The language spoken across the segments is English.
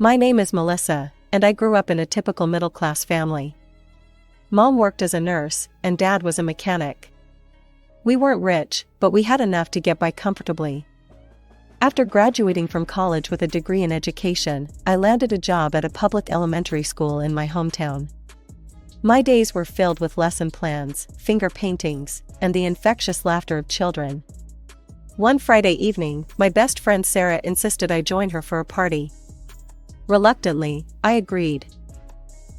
My name is Melissa, and I grew up in a typical middle-class family. Mom worked as a nurse, and Dad was a mechanic. We weren't rich, but we had enough to get by comfortably. After graduating from college with a degree in education, I landed a job at a public elementary school in my hometown. My days were filled with lesson plans, finger paintings, and the infectious laughter of children. One Friday evening, my best friend Sarah insisted I join her for a party. Reluctantly, I agreed.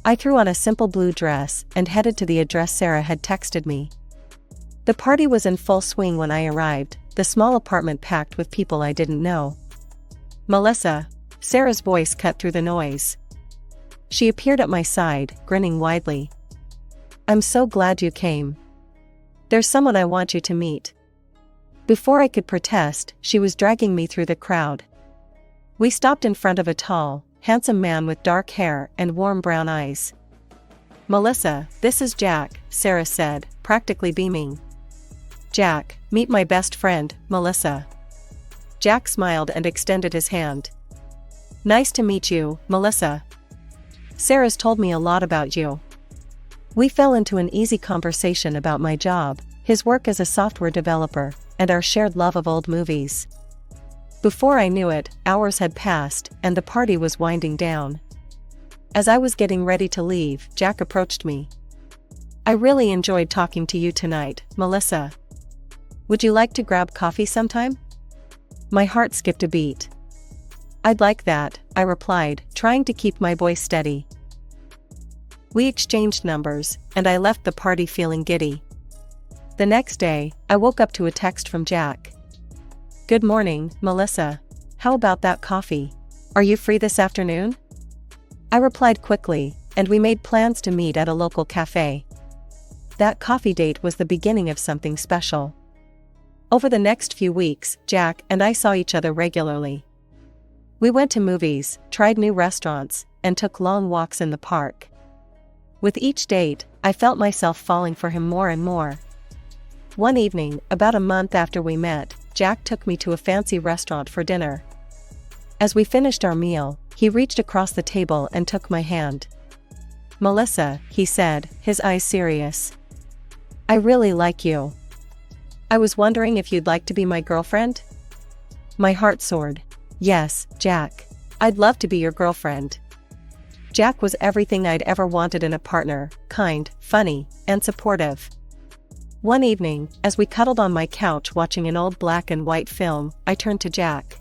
I threw on a simple blue dress and headed to the address Sarah had texted me. The party was in full swing when I arrived, the small apartment packed with people I didn't know. "Melissa," Sarah's voice cut through the noise. She appeared at my side, grinning widely. "I'm so glad you came. There's someone I want you to meet." Before I could protest, she was dragging me through the crowd. We stopped in front of a tall, handsome man with dark hair and warm brown eyes. "Melissa, this is Jack," Sarah said, practically beaming. "Jack, meet my best friend, Melissa." Jack smiled and extended his hand. "Nice to meet you, Melissa. Sarah's told me a lot about you." We fell into an easy conversation about my job, his work as a software developer, and our shared love of old movies. Before I knew it, hours had passed, and the party was winding down. As I was getting ready to leave, Jack approached me. "I really enjoyed talking to you tonight, Melissa. Would you like to grab coffee sometime?" My heart skipped a beat. "I'd like that," I replied, trying to keep my voice steady. We exchanged numbers, and I left the party feeling giddy. The next day, I woke up to a text from Jack. "Good morning, Melissa. How about that coffee? Are you free this afternoon?" I replied quickly, and we made plans to meet at a local cafe. That coffee date was the beginning of something special. Over the next few weeks, Jack and I saw each other regularly. We went to movies, tried new restaurants, and took long walks in the park. With each date, I felt myself falling for him more and more. One evening, about a month after we met, Jack took me to a fancy restaurant for dinner. As we finished our meal, he reached across the table and took my hand. "Melissa," he said, his eyes serious. "I really like you. I was wondering if you'd like to be my girlfriend?" My heart soared. "Yes, Jack. I'd love to be your girlfriend." Jack was everything I'd ever wanted in a partner, kind, funny, and supportive. One evening, as we cuddled on my couch watching an old black and white film, I turned to Jack.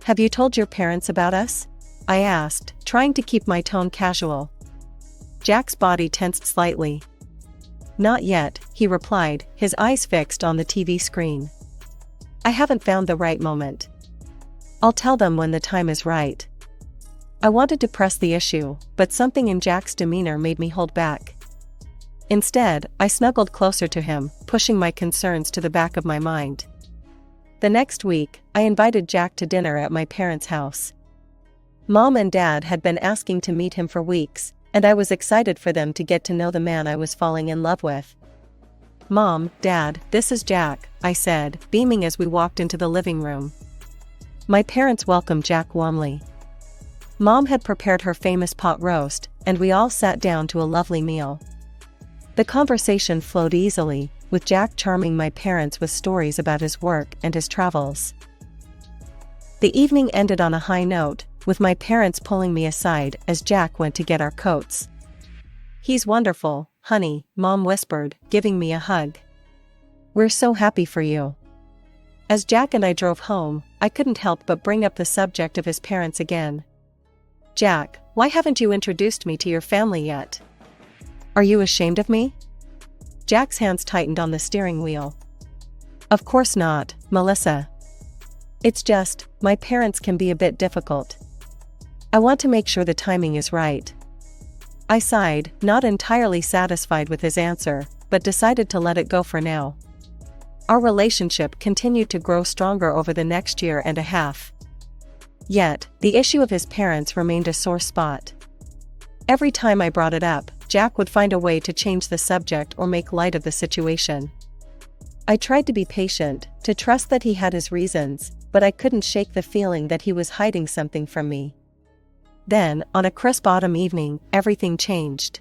"Have you told your parents about us?" I asked, trying to keep my tone casual. Jack's body tensed slightly. "Not yet," he replied, his eyes fixed on the TV screen. "I haven't found the right moment. I'll tell them when the time is right." I wanted to press the issue, but something in Jack's demeanor made me hold back. Instead, I snuggled closer to him, pushing my concerns to the back of my mind. The next week, I invited Jack to dinner at my parents' house. Mom and Dad had been asking to meet him for weeks, and I was excited for them to get to know the man I was falling in love with. "Mom, Dad, this is Jack," I said, beaming as we walked into the living room. My parents welcomed Jack warmly. Mom had prepared her famous pot roast, and we all sat down to a lovely meal. The conversation flowed easily, with Jack charming my parents with stories about his work and his travels. The evening ended on a high note, with my parents pulling me aside as Jack went to get our coats. "He's wonderful, honey," Mom whispered, giving me a hug. "We're so happy for you." As Jack and I drove home, I couldn't help but bring up the subject of his parents again. "Jack, why haven't you introduced me to your family yet? Are you ashamed of me?" Jack's hands tightened on the steering wheel. "Of course not, Melissa. It's just, my parents can be a bit difficult. I want to make sure the timing is right." I sighed, not entirely satisfied with his answer, but decided to let it go for now. Our relationship continued to grow stronger over the next year and a half. Yet, the issue of his parents remained a sore spot. Every time I brought it up, Jack would find a way to change the subject or make light of the situation. I tried to be patient, to trust that he had his reasons, but I couldn't shake the feeling that he was hiding something from me. Then, on a crisp autumn evening, everything changed.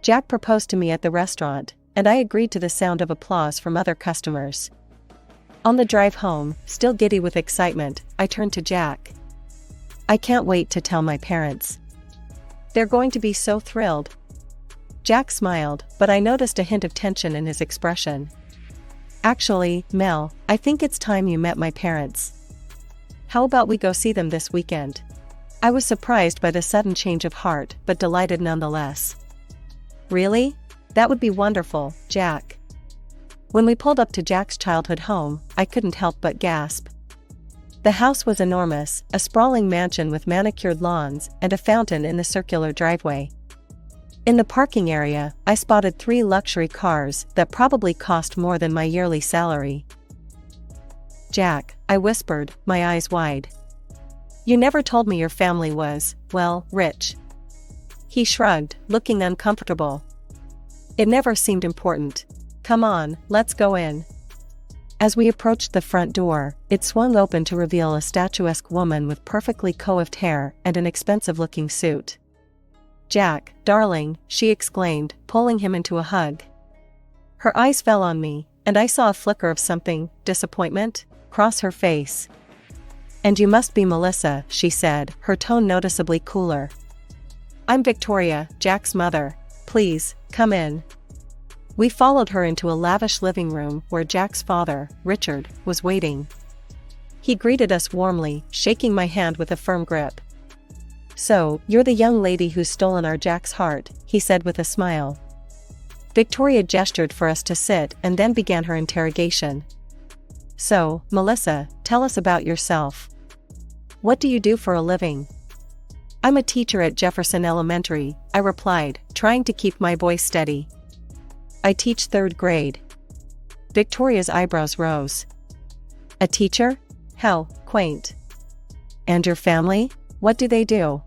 Jack proposed to me at the restaurant, and I agreed to the sound of applause from other customers. On the drive home, still giddy with excitement, I turned to Jack. "I can't wait to tell my parents. They're going to be so thrilled." Jack smiled, but I noticed a hint of tension in his expression. "Actually, Mel, I think it's time you met my parents. How about we go see them this weekend?" I was surprised by the sudden change of heart, but delighted nonetheless. "Really? That would be wonderful, Jack." When we pulled up to Jack's childhood home, I couldn't help but gasp. The house was enormous, a sprawling mansion with manicured lawns and a fountain in the circular driveway. In the parking area, I spotted 3 luxury cars that probably cost more than my yearly salary. "Jack," I whispered, my eyes wide. "You never told me your family was, well, rich." He shrugged, looking uncomfortable. "It never seemed important. Come on, let's go in." As we approached the front door, it swung open to reveal a statuesque woman with perfectly coiffed hair and an expensive-looking suit. "Jack, darling," she exclaimed, pulling him into a hug. Her eyes fell on me, and I saw a flicker of something, disappointment, cross her face. "And you must be Melissa," she said, her tone noticeably cooler. "I'm Victoria, Jack's mother. Please, come in." We followed her into a lavish living room where Jack's father, Richard, was waiting. He greeted us warmly, shaking my hand with a firm grip. "So, you're the young lady who's stolen our Jack's heart," he said with a smile. Victoria gestured for us to sit and then began her interrogation. "So, Melissa, tell us about yourself. What do you do for a living?" "I'm a teacher at Jefferson Elementary," I replied, trying to keep my voice steady. "I teach 3rd grade. Victoria's eyebrows rose. "A teacher? How quaint. And your family? What do they do?"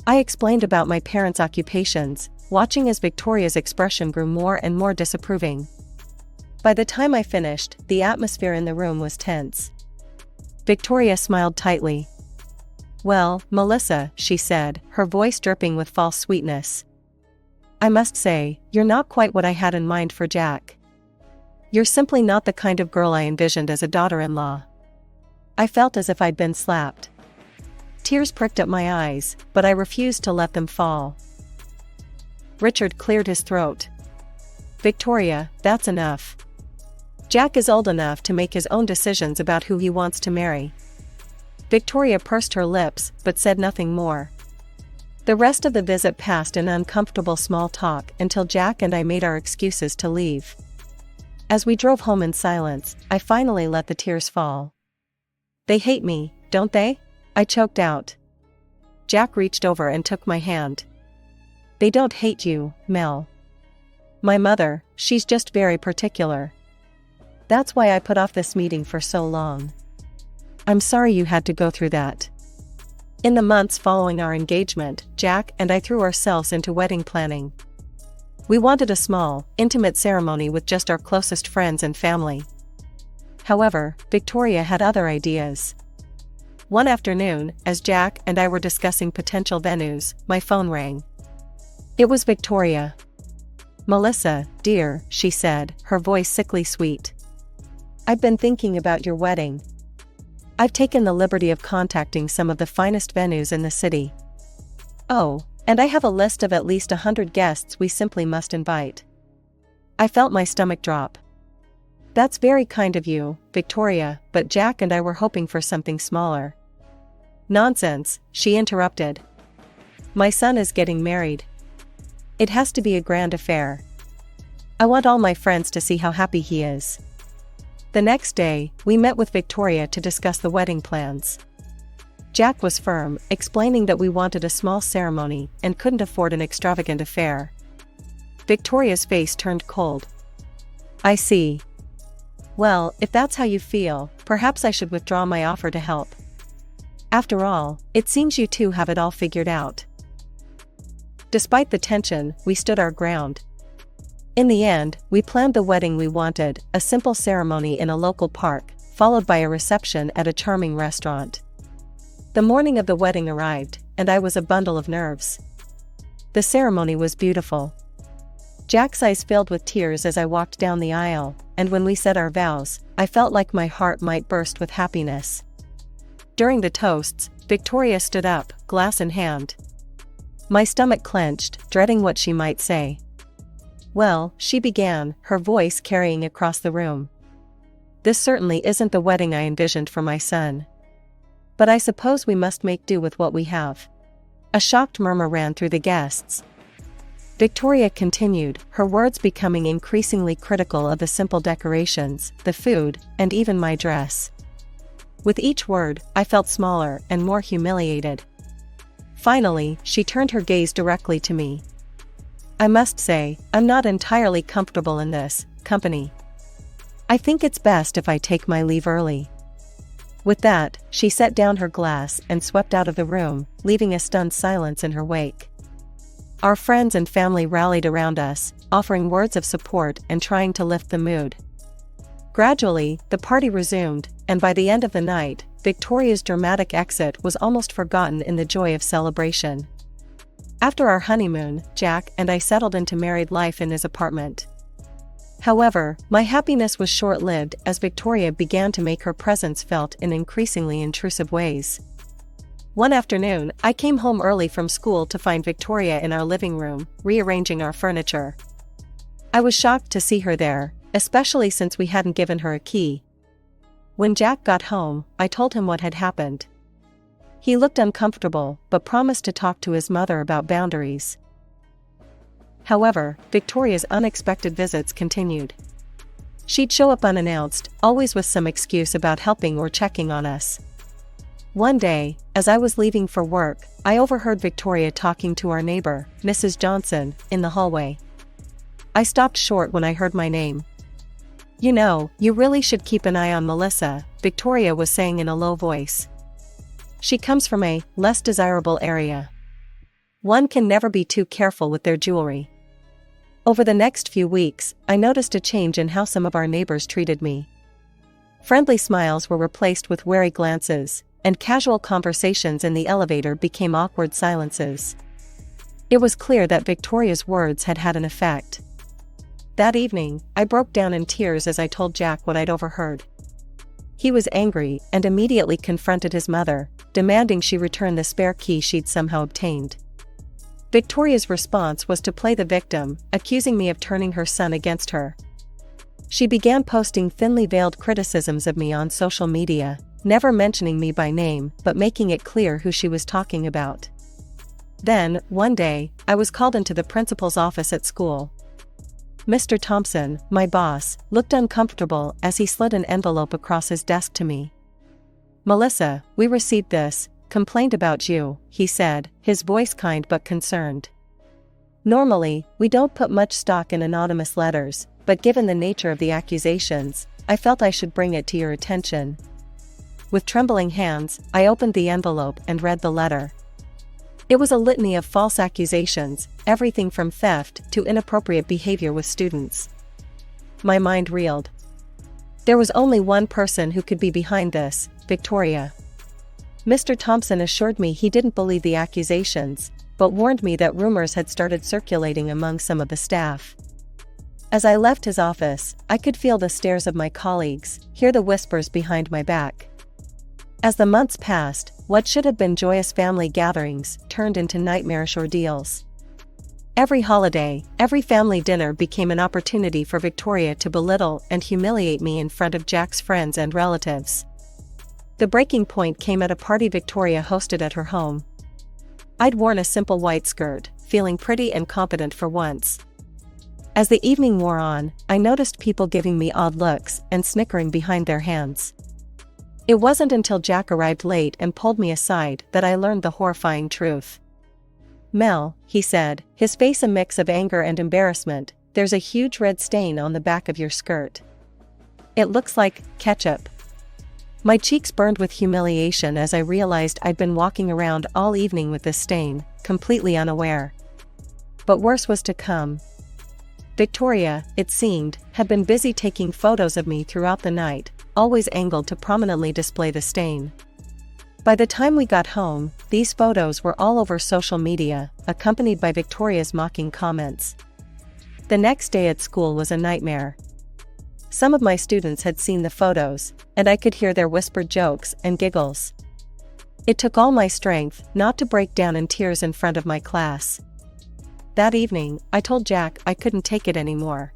I explained about my parents' occupations, watching as Victoria's expression grew more and more disapproving. By the time I finished, the atmosphere in the room was tense. Victoria smiled tightly. "Well, Melissa," she said, her voice dripping with false sweetness. "I must say, you're not quite what I had in mind for Jack. You're simply not the kind of girl I envisioned as a daughter-in-law." I felt as if I'd been slapped. Tears pricked at my eyes, but I refused to let them fall. Richard cleared his throat. "Victoria, that's enough. Jack is old enough to make his own decisions about who he wants to marry." Victoria pursed her lips, but said nothing more. The rest of the visit passed in uncomfortable small talk until Jack and I made our excuses to leave. As we drove home in silence, I finally let the tears fall. "They hate me, don't they?" I choked out. Jack reached over and took my hand. "They don't hate you, Mel. My mother, she's just very particular. That's why I put off this meeting for so long. I'm sorry you had to go through that." In the months following our engagement, Jack and I threw ourselves into wedding planning. We wanted a small, intimate ceremony with just our closest friends and family. However, Victoria had other ideas. One afternoon, as Jack and I were discussing potential venues, my phone rang. It was Victoria. "Melissa, dear," she said, her voice sickly sweet. "I've been thinking about your wedding. I've taken the liberty of contacting some of the finest venues in the city. Oh, and I have a list of at least 100 guests we simply must invite." I felt my stomach drop. "That's very kind of you, Victoria, but Jack and I were hoping for something smaller." "Nonsense," she interrupted. "My son is getting married. It has to be a grand affair. I want all my friends to see how happy he is." The next day, we met with Victoria to discuss the wedding plans. Jack was firm, explaining that we wanted a small ceremony and couldn't afford an extravagant affair. Victoria's face turned cold. "I see. Well, if that's how you feel, perhaps I should withdraw my offer to help. After all, it seems you two have it all figured out." Despite the tension, we stood our ground. In the end, we planned the wedding we wanted, a simple ceremony in a local park, followed by a reception at a charming restaurant. The morning of the wedding arrived, and I was a bundle of nerves. The ceremony was beautiful. Jack's eyes filled with tears as I walked down the aisle, and when we said our vows, I felt like my heart might burst with happiness. During the toasts, Victoria stood up, glass in hand. My stomach clenched, dreading what she might say. "Well," she began, her voice carrying across the room. "This certainly isn't the wedding I envisioned for my son. But I suppose we must make do with what we have." A shocked murmur ran through the guests. Victoria continued, her words becoming increasingly critical of the simple decorations, the food, and even my dress. With each word, I felt smaller and more humiliated. Finally, she turned her gaze directly to me. "I must say, I'm not entirely comfortable in this company. I think it's best if I take my leave early." With that, she set down her glass and swept out of the room, leaving a stunned silence in her wake. Our friends and family rallied around us, offering words of support and trying to lift the mood. Gradually, the party resumed, and by the end of the night, Victoria's dramatic exit was almost forgotten in the joy of celebration. After our honeymoon, Jack and I settled into married life in his apartment. However, my happiness was short-lived as Victoria began to make her presence felt in increasingly intrusive ways. One afternoon, I came home early from school to find Victoria in our living room, rearranging our furniture. I was shocked to see her there, especially since we hadn't given her a key. When Jack got home, I told him what had happened. He looked uncomfortable, but promised to talk to his mother about boundaries. However, Victoria's unexpected visits continued. She'd show up unannounced, always with some excuse about helping or checking on us. One day, as I was leaving for work, I overheard Victoria talking to our neighbor, Mrs. Johnson, in the hallway. I stopped short when I heard my name. "You know, you really should keep an eye on Melissa," Victoria was saying in a low voice. "She comes from a less desirable area. One can never be too careful with their jewelry." Over the next few weeks, I noticed a change in how some of our neighbors treated me. Friendly smiles were replaced with wary glances, and casual conversations in the elevator became awkward silences. It was clear that Victoria's words had had an effect. That evening, I broke down in tears as I told Jack what I'd overheard. He was angry and immediately confronted his mother, demanding she return the spare key she'd somehow obtained. Victoria's response was to play the victim, accusing me of turning her son against her. She began posting thinly veiled criticisms of me on social media, never mentioning me by name but making it clear who she was talking about. Then, one day, I was called into the principal's office at school. Mr. Thompson, my boss, looked uncomfortable as he slid an envelope across his desk to me. "Melissa, we received this, complaint about you," he said, his voice kind but concerned. Normally, we don't put much stock in anonymous letters, but given the nature of the accusations, I felt I should bring it to your attention. With trembling hands, I opened the envelope and read the letter. It was a litany of false accusations, everything from theft to inappropriate behavior with students. My mind reeled. There was only one person who could be behind this, Victoria. Mr. Thompson assured me he didn't believe the accusations, but warned me that rumors had started circulating among some of the staff. As I left his office, I could feel the stares of my colleagues, hear the whispers behind my back. As the months passed, what should have been joyous family gatherings turned into nightmarish ordeals. Every holiday, every family dinner became an opportunity for Victoria to belittle and humiliate me in front of Jack's friends and relatives. The breaking point came at a party Victoria hosted at her home. I'd worn a simple white skirt, feeling pretty and confident for once. As the evening wore on, I noticed people giving me odd looks and snickering behind their hands. It wasn't until Jack arrived late and pulled me aside that I learned the horrifying truth. "Mel," he said, his face a mix of anger and embarrassment, "there's a huge red stain on the back of your skirt. It looks like ketchup." My cheeks burned with humiliation as I realized I'd been walking around all evening with this stain, completely unaware. But worse was to come. Victoria, it seemed, had been busy taking photos of me throughout the night, always angled to prominently display the stain. By the time we got home, these photos were all over social media, accompanied by Victoria's mocking comments. The next day at school was a nightmare. Some of my students had seen the photos, and I could hear their whispered jokes and giggles. It took all my strength not to break down in tears in front of my class. That evening, I told Jack I couldn't take it anymore.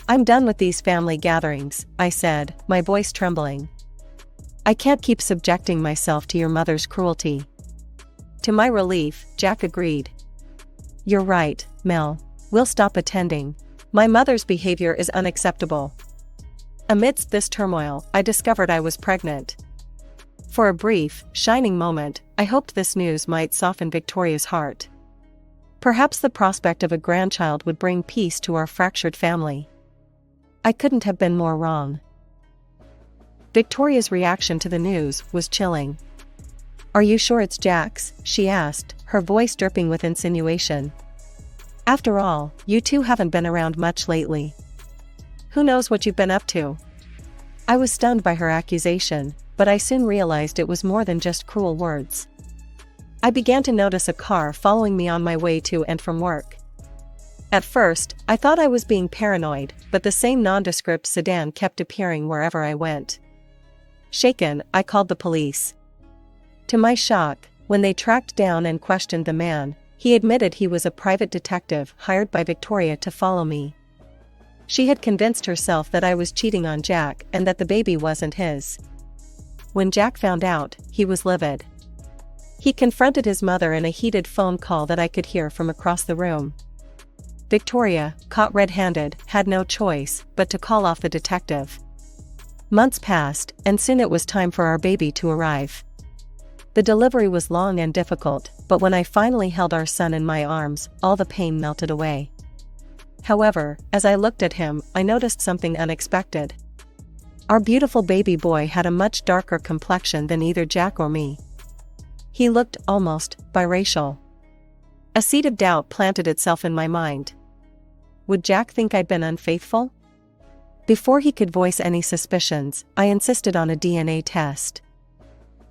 "I'm done with these family gatherings," I said, my voice trembling. "I can't keep subjecting myself to your mother's cruelty." To my relief, Jack agreed. "You're right, Mel. We'll stop attending. My mother's behavior is unacceptable." Amidst this turmoil, I discovered I was pregnant. For a brief, shining moment, I hoped this news might soften Victoria's heart. Perhaps the prospect of a grandchild would bring peace to our fractured family. I couldn't have been more wrong. Victoria's reaction to the news was chilling. "Are you sure it's Jack's?" she asked, her voice dripping with insinuation. "After all, you two haven't been around much lately. Who knows what you've been up to?" I was stunned by her accusation, but I soon realized it was more than just cruel words. I began to notice a car following me on my way to and from work. At first, I thought I was being paranoid, but the same nondescript sedan kept appearing wherever I went. Shaken, I called the police. To my shock, when they tracked down and questioned the man, he admitted he was a private detective hired by Victoria to follow me. She had convinced herself that I was cheating on Jack and that the baby wasn't his. When Jack found out, he was livid. He confronted his mother in a heated phone call that I could hear from across the room. Victoria, caught red-handed, had no choice but to call off the detective. Months passed, and soon it was time for our baby to arrive. The delivery was long and difficult, but when I finally held our son in my arms, all the pain melted away. However, as I looked at him, I noticed something unexpected. Our beautiful baby boy had a much darker complexion than either Jack or me. He looked almost biracial. A seed of doubt planted itself in my mind. Would Jack think I'd been unfaithful? Before he could voice any suspicions, I insisted on a DNA test.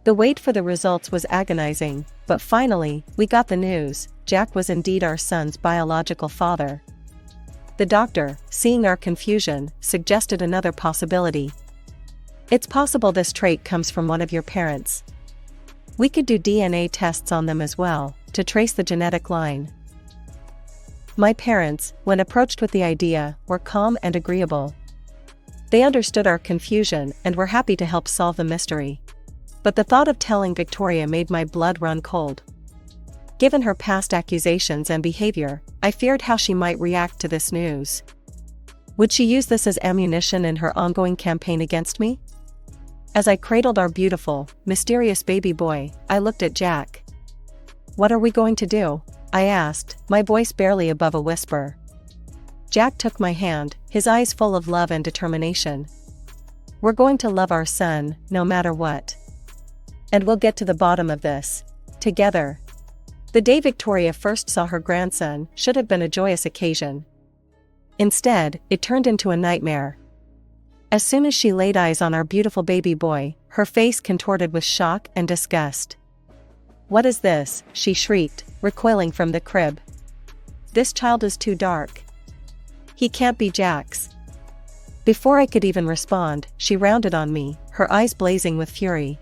The wait for the results was agonizing, but finally, we got the news: Jack was indeed our son's biological father. The doctor, seeing our confusion, suggested another possibility. "It's possible this trait comes from one of your parents. We could do DNA tests on them as well, to trace the genetic line." My parents, when approached with the idea, were calm and agreeable. They understood our confusion and were happy to help solve the mystery. But the thought of telling Victoria made my blood run cold. Given her past accusations and behavior, I feared how she might react to this news. Would she use this as ammunition in her ongoing campaign against me? As I cradled our beautiful, mysterious baby boy, I looked at Jack. "What are we going to do?" I asked, my voice barely above a whisper. Jack took my hand, his eyes full of love and determination. "We're going to love our son, no matter what. And we'll get to the bottom of this. Together." The day Victoria first saw her grandson should have been a joyous occasion. Instead, it turned into a nightmare. As soon as she laid eyes on our beautiful baby boy, her face contorted with shock and disgust. "What is this?" she shrieked, recoiling from the crib. "This child is too dark. He can't be Jack's." Before I could even respond, she rounded on me, her eyes blazing with fury.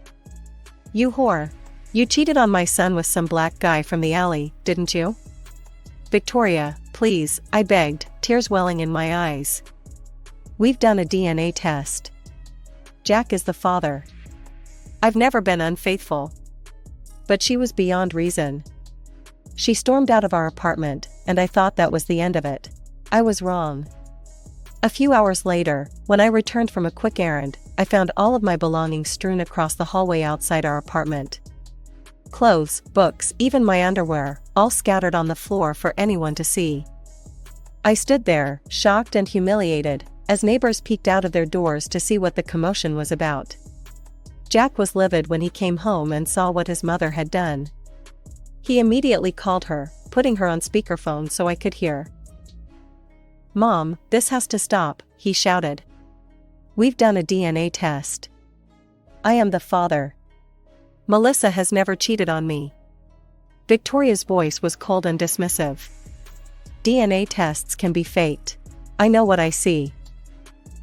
"You whore! You cheated on my son with some black guy from the alley, didn't you?" "Victoria, please," I begged, tears welling in my eyes. "We've done a DNA test. Jack is the father. I've never been unfaithful." But she was beyond reason. She stormed out of our apartment, and I thought that was the end of it. I was wrong. A few hours later, when I returned from a quick errand, I found all of my belongings strewn across the hallway outside our apartment. Clothes, books, even my underwear, all scattered on the floor for anyone to see. I stood there, shocked and humiliated, as neighbors peeked out of their doors to see what the commotion was about. Jack was livid when he came home and saw what his mother had done. He immediately called her, putting her on speakerphone so I could hear. "Mom, this has to stop," he shouted. "We've done a DNA test. I am the father." Melissa has never cheated on me. Victoria's voice was cold and dismissive. DNA tests can be faked. I know what I see.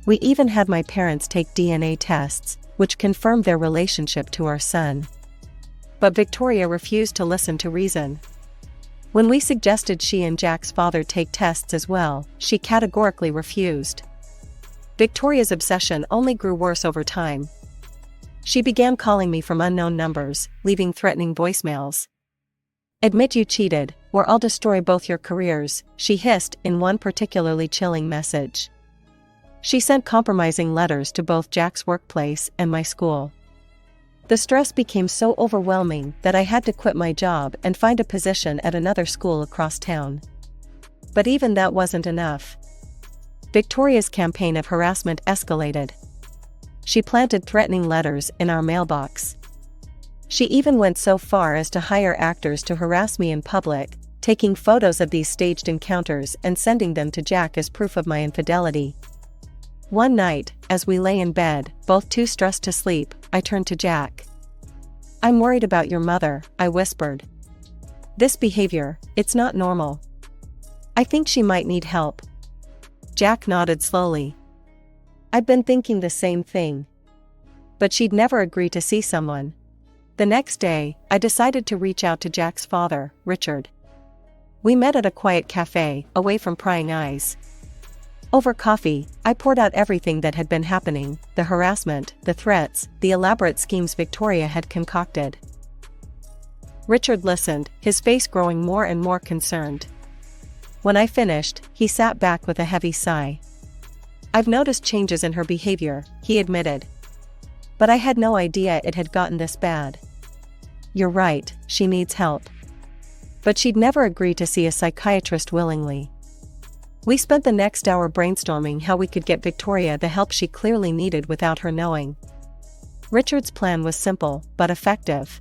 We even had my parents take DNA tests, which confirmed their relationship to our son. But Victoria refused to listen to reason. When we suggested she and Jack's father take tests as well, she categorically refused. Victoria's obsession only grew worse over time. She began calling me from unknown numbers, leaving threatening voicemails. "Admit you cheated, or I'll destroy both your careers," she hissed in one particularly chilling message. She sent compromising letters to both Jack's workplace and my school. The stress became so overwhelming that I had to quit my job and find a position at another school across town. But even that wasn't enough. Victoria's campaign of harassment escalated. She planted threatening letters in our mailbox. She even went so far as to hire actors to harass me in public, taking photos of these staged encounters and sending them to Jack as proof of my infidelity. One night, as we lay in bed, both too stressed to sleep, I turned to Jack. "I'm worried about your mother," I whispered. "This behavior, it's not normal. I think she might need help." Jack nodded slowly. "I'd been thinking the same thing. But she'd never agree to see someone." The next day, I decided to reach out to Jack's father, Richard. We met at a quiet cafe, away from prying eyes. Over coffee, I poured out everything that had been happening, the harassment, the threats, the elaborate schemes Victoria had concocted. Richard listened, his face growing more and more concerned. When I finished, he sat back with a heavy sigh. "I've noticed changes in her behavior," he admitted. "But I had no idea it had gotten this bad." "You're right, she needs help. But she'd never agree to see a psychiatrist willingly." We spent the next hour brainstorming how we could get Victoria the help she clearly needed without her knowing. Richard's plan was simple, but effective.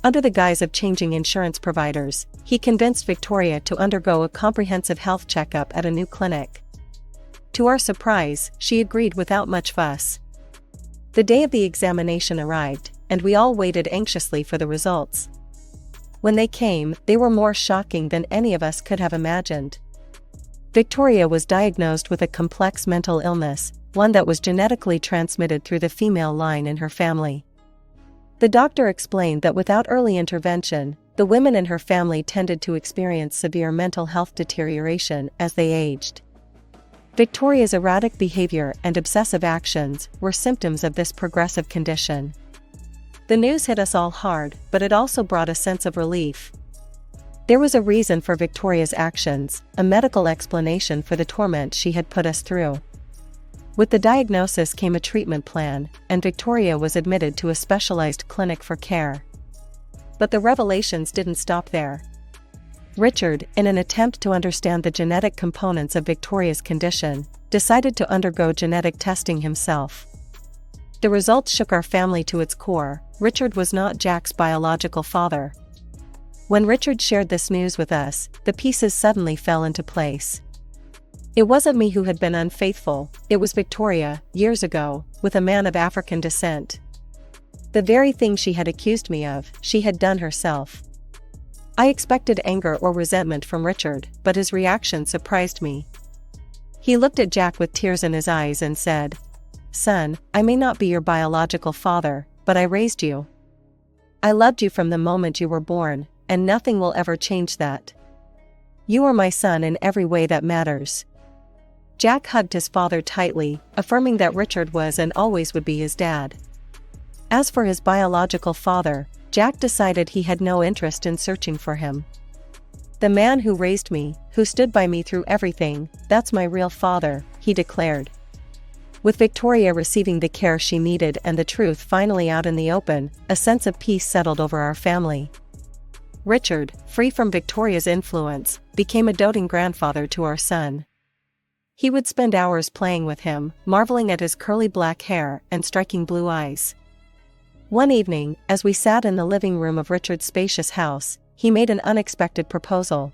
Under the guise of changing insurance providers, he convinced Victoria to undergo a comprehensive health checkup at a new clinic. To our surprise, she agreed without much fuss. The day of the examination arrived, and we all waited anxiously for the results. When they came, they were more shocking than any of us could have imagined. Victoria was diagnosed with a complex mental illness, one that was genetically transmitted through the female line in her family. The doctor explained that without early intervention, the women in her family tended to experience severe mental health deterioration as they aged. Victoria's erratic behavior and obsessive actions were symptoms of this progressive condition. The news hit us all hard, but it also brought a sense of relief. There was a reason for Victoria's actions, a medical explanation for the torment she had put us through. With the diagnosis came a treatment plan, and Victoria was admitted to a specialized clinic for care. But the revelations didn't stop there. Richard, in an attempt to understand the genetic components of Victoria's condition, decided to undergo genetic testing himself. The results shook our family to its core. Richard was not Jack's biological father. When Richard shared this news with us, the pieces suddenly fell into place. It wasn't me who had been unfaithful, it was Victoria, years ago, with a man of African descent. The very thing she had accused me of, she had done herself. I expected anger or resentment from Richard, but his reaction surprised me. He looked at Jack with tears in his eyes and said, "Son, I may not be your biological father, but I raised you. I loved you from the moment you were born, and nothing will ever change that. You are my son in every way that matters." Jack hugged his father tightly, affirming that Richard was and always would be his dad. As for his biological father, Jack decided he had no interest in searching for him. "The man who raised me, who stood by me through everything, that's my real father," he declared. With Victoria receiving the care she needed and the truth finally out in the open, a sense of peace settled over our family. Richard, free from Victoria's influence, became a doting grandfather to our son. He would spend hours playing with him, marveling at his curly black hair and striking blue eyes. One evening, as we sat in the living room of Richard's spacious house, he made an unexpected proposal.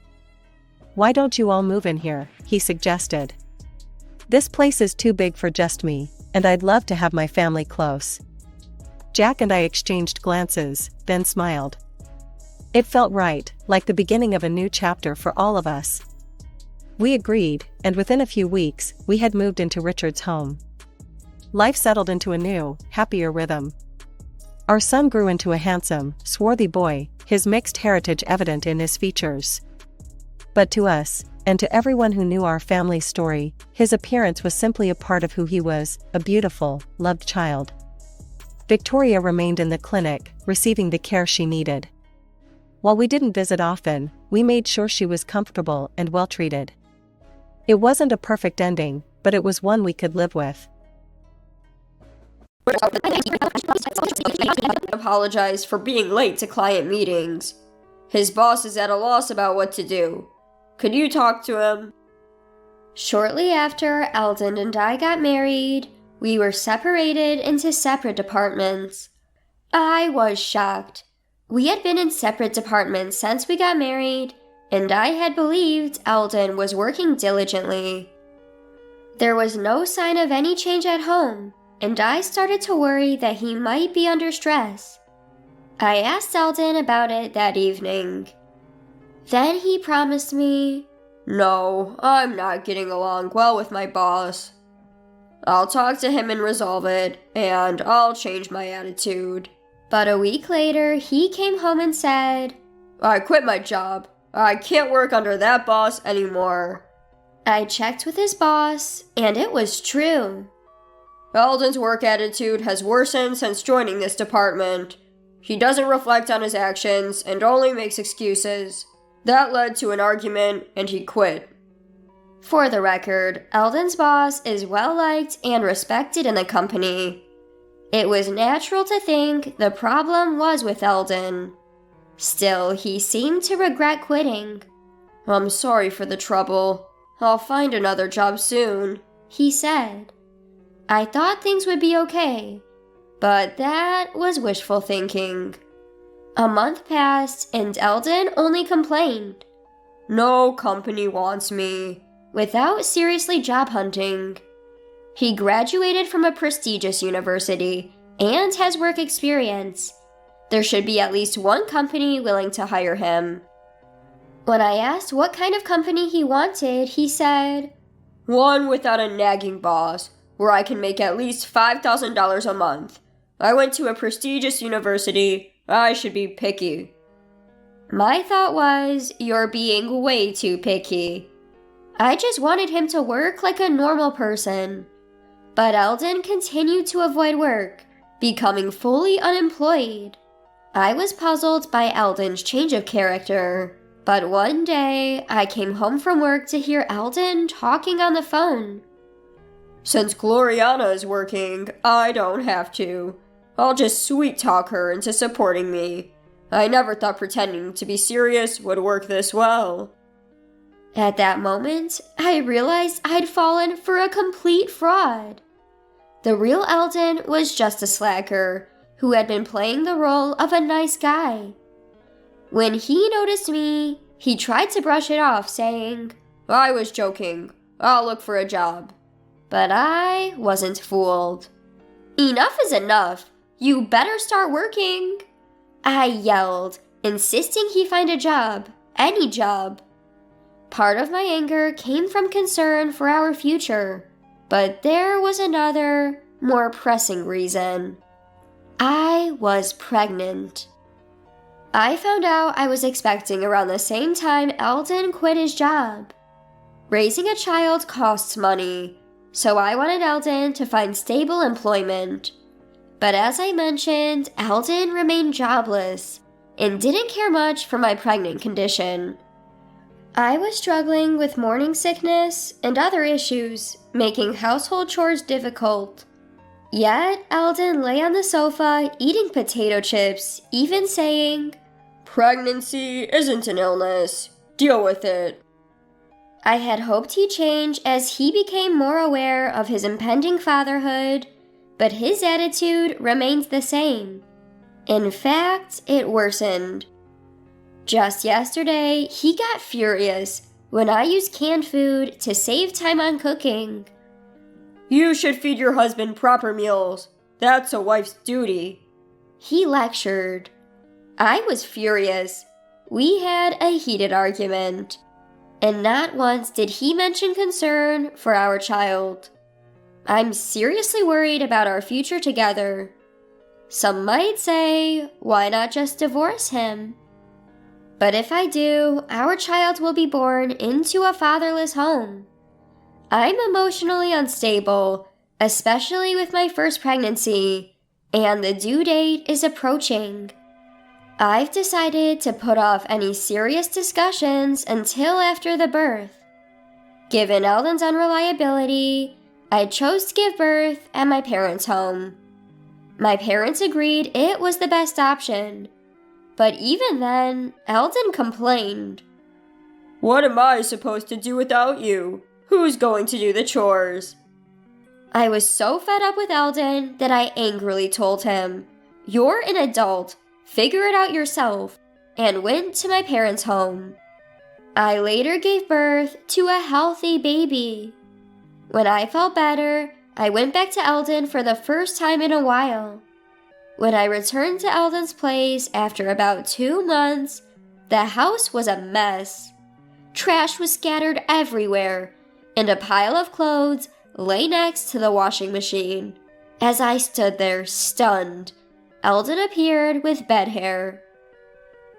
"Why don't you all move in here?" he suggested. "This place is too big for just me, and I'd love to have my family close." Jack and I exchanged glances, then smiled. It felt right, like the beginning of a new chapter for all of us. We agreed, and within a few weeks, we had moved into Richard's home. Life settled into a new, happier rhythm. Our son grew into a handsome, swarthy boy, his mixed heritage evident in his features. But to us, and to everyone who knew our family story, his appearance was simply a part of who he was, a beautiful, loved child. Victoria remained in the clinic, receiving the care she needed. While we didn't visit often, we made sure she was comfortable and well treated. It wasn't a perfect ending, but it was one we could live with. Apologized for being late to client meetings. His boss is at a loss about what to do. Could you talk to him? Shortly after Eldon and I got married, we were separated into separate departments. I was shocked. We had been in separate departments since we got married, and I had believed Eldon was working diligently. There was no sign of any change at home, and I started to worry that he might be under stress. I asked Eldon about it that evening. Then he promised me, "No, I'm not getting along well with my boss. I'll talk to him and resolve it, and I'll change my attitude." But a week later, he came home and said, "I quit my job. I can't work under that boss anymore." I checked with his boss, and it was true. Eldon's work attitude has worsened since joining this department. He doesn't reflect on his actions and only makes excuses. That led to an argument, and he quit. For the record, Eldon's boss is well-liked and respected in the company. It was natural to think the problem was with Eldon. Still, he seemed to regret quitting. "I'm sorry for the trouble. I'll find another job soon," he said. I thought things would be okay, but that was wishful thinking. A month passed, and Eldon only complained. "No company wants me," without seriously job hunting. He graduated from a prestigious university and has work experience. There should be at least one company willing to hire him. When I asked what kind of company he wanted, he said, "One without a nagging boss, where I can make at least $5,000 a month. I went to a prestigious university. I should be picky." My thought was, you're being way too picky. I just wanted him to work like a normal person. But Eldon continued to avoid work, becoming fully unemployed. I was puzzled by Eldon's change of character, but one day I came home from work to hear Eldon talking on the phone. "Since Gloriana is working, I don't have to. I'll just sweet-talk her into supporting me. I never thought pretending to be serious would work this well." At that moment, I realized I'd fallen for a complete fraud. The real Eldon was just a slacker who had been playing the role of a nice guy. When he noticed me, he tried to brush it off, saying, "I was joking. I'll look for a job." But I wasn't fooled. "Enough is enough. You better start working," I yelled, insisting he find a job, any job. Part of my anger came from concern for our future, but there was another, more pressing reason. I was pregnant. I found out I was expecting around the same time Eldon quit his job. Raising a child costs money, so I wanted Eldon to find stable employment. But as I mentioned, Eldon remained jobless and didn't care much for my pregnant condition. I was struggling with morning sickness and other issues, making household chores difficult. Yet, Eldon lay on the sofa eating potato chips, even saying, "Pregnancy isn't an illness. Deal with it." I had hoped he'd change as he became more aware of his impending fatherhood, but his attitude remained the same. In fact, it worsened. Just yesterday, he got furious when I used canned food to save time on cooking. "You should feed your husband proper meals. That's a wife's duty." he lectured. I was furious. We had a heated argument, and not once did he mention concern for our child. I'm seriously worried about our future together. Some might say, why not just divorce him? But if I do, our child will be born into a fatherless home. I'm emotionally unstable, especially with my first pregnancy, and the due date is approaching. I've decided to put off any serious discussions until after the birth. Given Eldon's unreliability, I chose to give birth at my parents' home. My parents agreed it was the best option, but even then, Eldon complained. What am I supposed to do without you? Who's going to do the chores? I was so fed up with Eldon that I angrily told him, "You're an adult. Figure it out yourself," and went to my parents' home. I later gave birth to a healthy baby. When I felt better, I went back to Eldon for the first time in a while. When I returned to Eldon's place after about 2 months, the house was a mess. Trash was scattered everywhere, and a pile of clothes lay next to the washing machine. As I stood there, stunned, Eldon appeared with bed hair.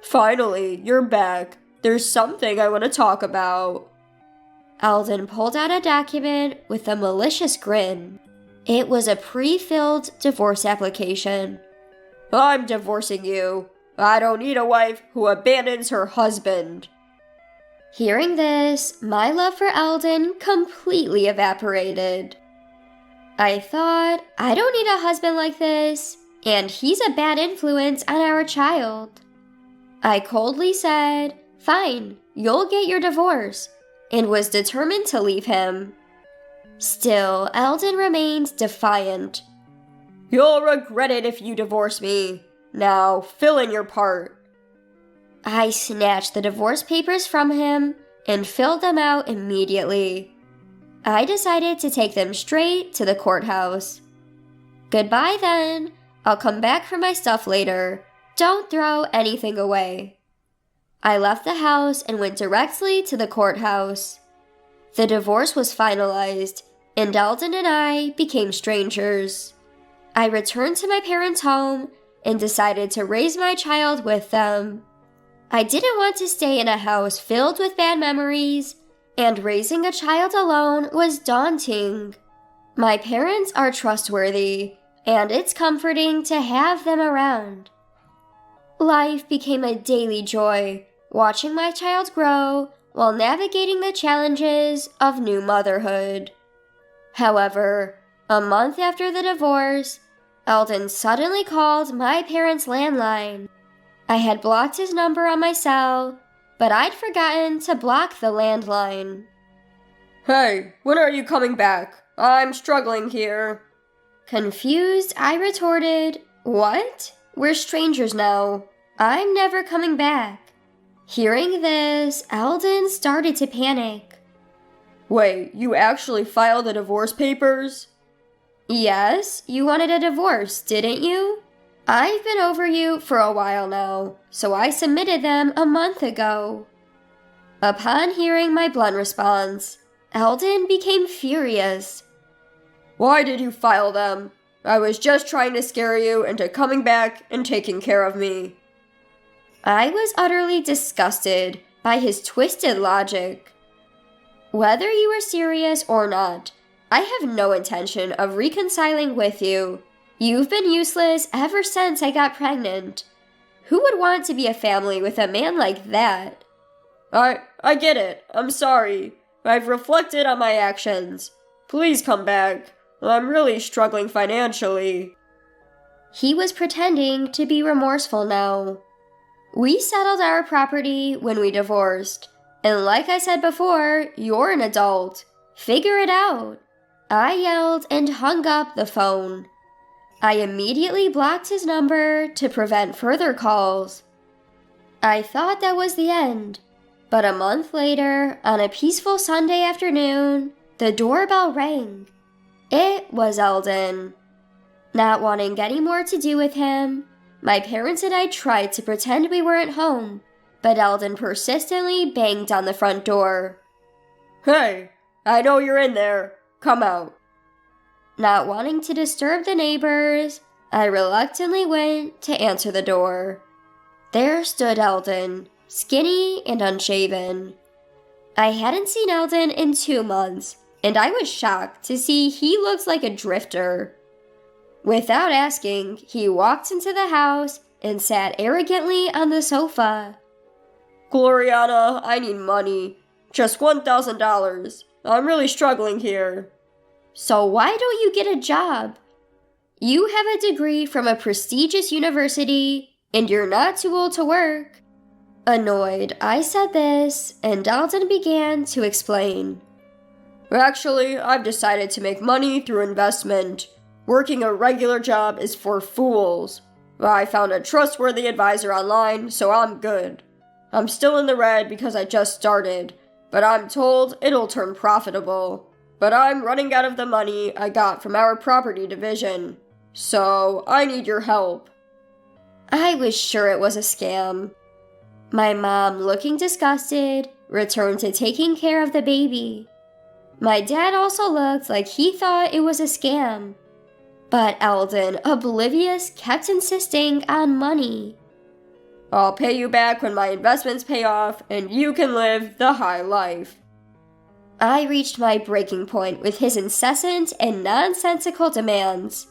Finally, you're back. There's something I want to talk about. Eldon pulled out a document with a malicious grin. It was a pre-filled divorce application. I'm divorcing you. I don't need a wife who abandons her husband. Hearing this, my love for Eldon completely evaporated. I thought, I don't need a husband like this, and he's a bad influence on our child. I coldly said, "Fine, you'll get your divorce," and was determined to leave him. Still, Eldon remained defiant. You'll regret it if you divorce me. Now, fill in your part. I snatched the divorce papers from him and filled them out immediately. I decided to take them straight to the courthouse. Goodbye then. I'll come back for my stuff later. Don't throw anything away. I left the house and went directly to the courthouse. The divorce was finalized, and Eldon and I became strangers. I returned to my parents' home and decided to raise my child with them. I didn't want to stay in a house filled with bad memories, and raising a child alone was daunting. My parents are trustworthy, and it's comforting to have them around. Life became a daily joy, watching my child grow while navigating the challenges of new motherhood. However, a month after the divorce, Eldon suddenly called my parents' landline. I had blocked his number on my cell, but I'd forgotten to block the landline. Hey, when are you coming back? I'm struggling here. Confused, I retorted, "What? We're strangers now. I'm never coming back." Hearing this, Eldon started to panic. Wait, you actually filed the divorce papers? Yes, you wanted a divorce, didn't you? I've been over you for a while now, so I submitted them a month ago. Upon hearing my blunt response, Eldon became furious. Why did you file them? I was just trying to scare you into coming back and taking care of me. I was utterly disgusted by his twisted logic. Whether you were serious or not, I have no intention of reconciling with you. You've been useless ever since I got pregnant. Who would want to be a family with a man like that? I get it. I'm sorry. I've reflected on my actions. Please come back. I'm really struggling financially. He was pretending to be remorseful now. We settled our property when we divorced, and like I said before, you're an adult. Figure it out. I yelled and hung up the phone. I immediately blocked his number to prevent further calls. I thought that was the end, but a month later, on a peaceful Sunday afternoon, the doorbell rang. It was Eldon. Not wanting any more to do with him, My parents and I tried to pretend we weren't home, but Eldon persistently banged on the front door. Hey, I know you're in there. Come out. Not wanting to disturb the neighbors, I reluctantly went to answer the door. There stood Eldon, skinny and unshaven. I hadn't seen Eldon in 2 months, and I was shocked to see he looked like a drifter. Without asking, he walked into the house and sat arrogantly on the sofa. Gloriana, I need money. Just $1,000. I'm really struggling here. So why don't you get a job? You have a degree from a prestigious university, and you're not too old to work. Annoyed, I said this, and Eldon began to explain. Actually, I've decided to make money through investment. Working a regular job is for fools. I found a trustworthy advisor online, so I'm good. I'm still in the red because I just started, but I'm told it'll turn profitable. But I'm running out of the money I got from our property division, so I need your help. I was sure it was a scam. My mom, looking disgusted, returned to taking care of the baby. My dad also looked like he thought it was a scam. But Eldon, oblivious, kept insisting on money. I'll pay you back when my investments pay off, and you can live the high life. I reached my breaking point with his incessant and nonsensical demands.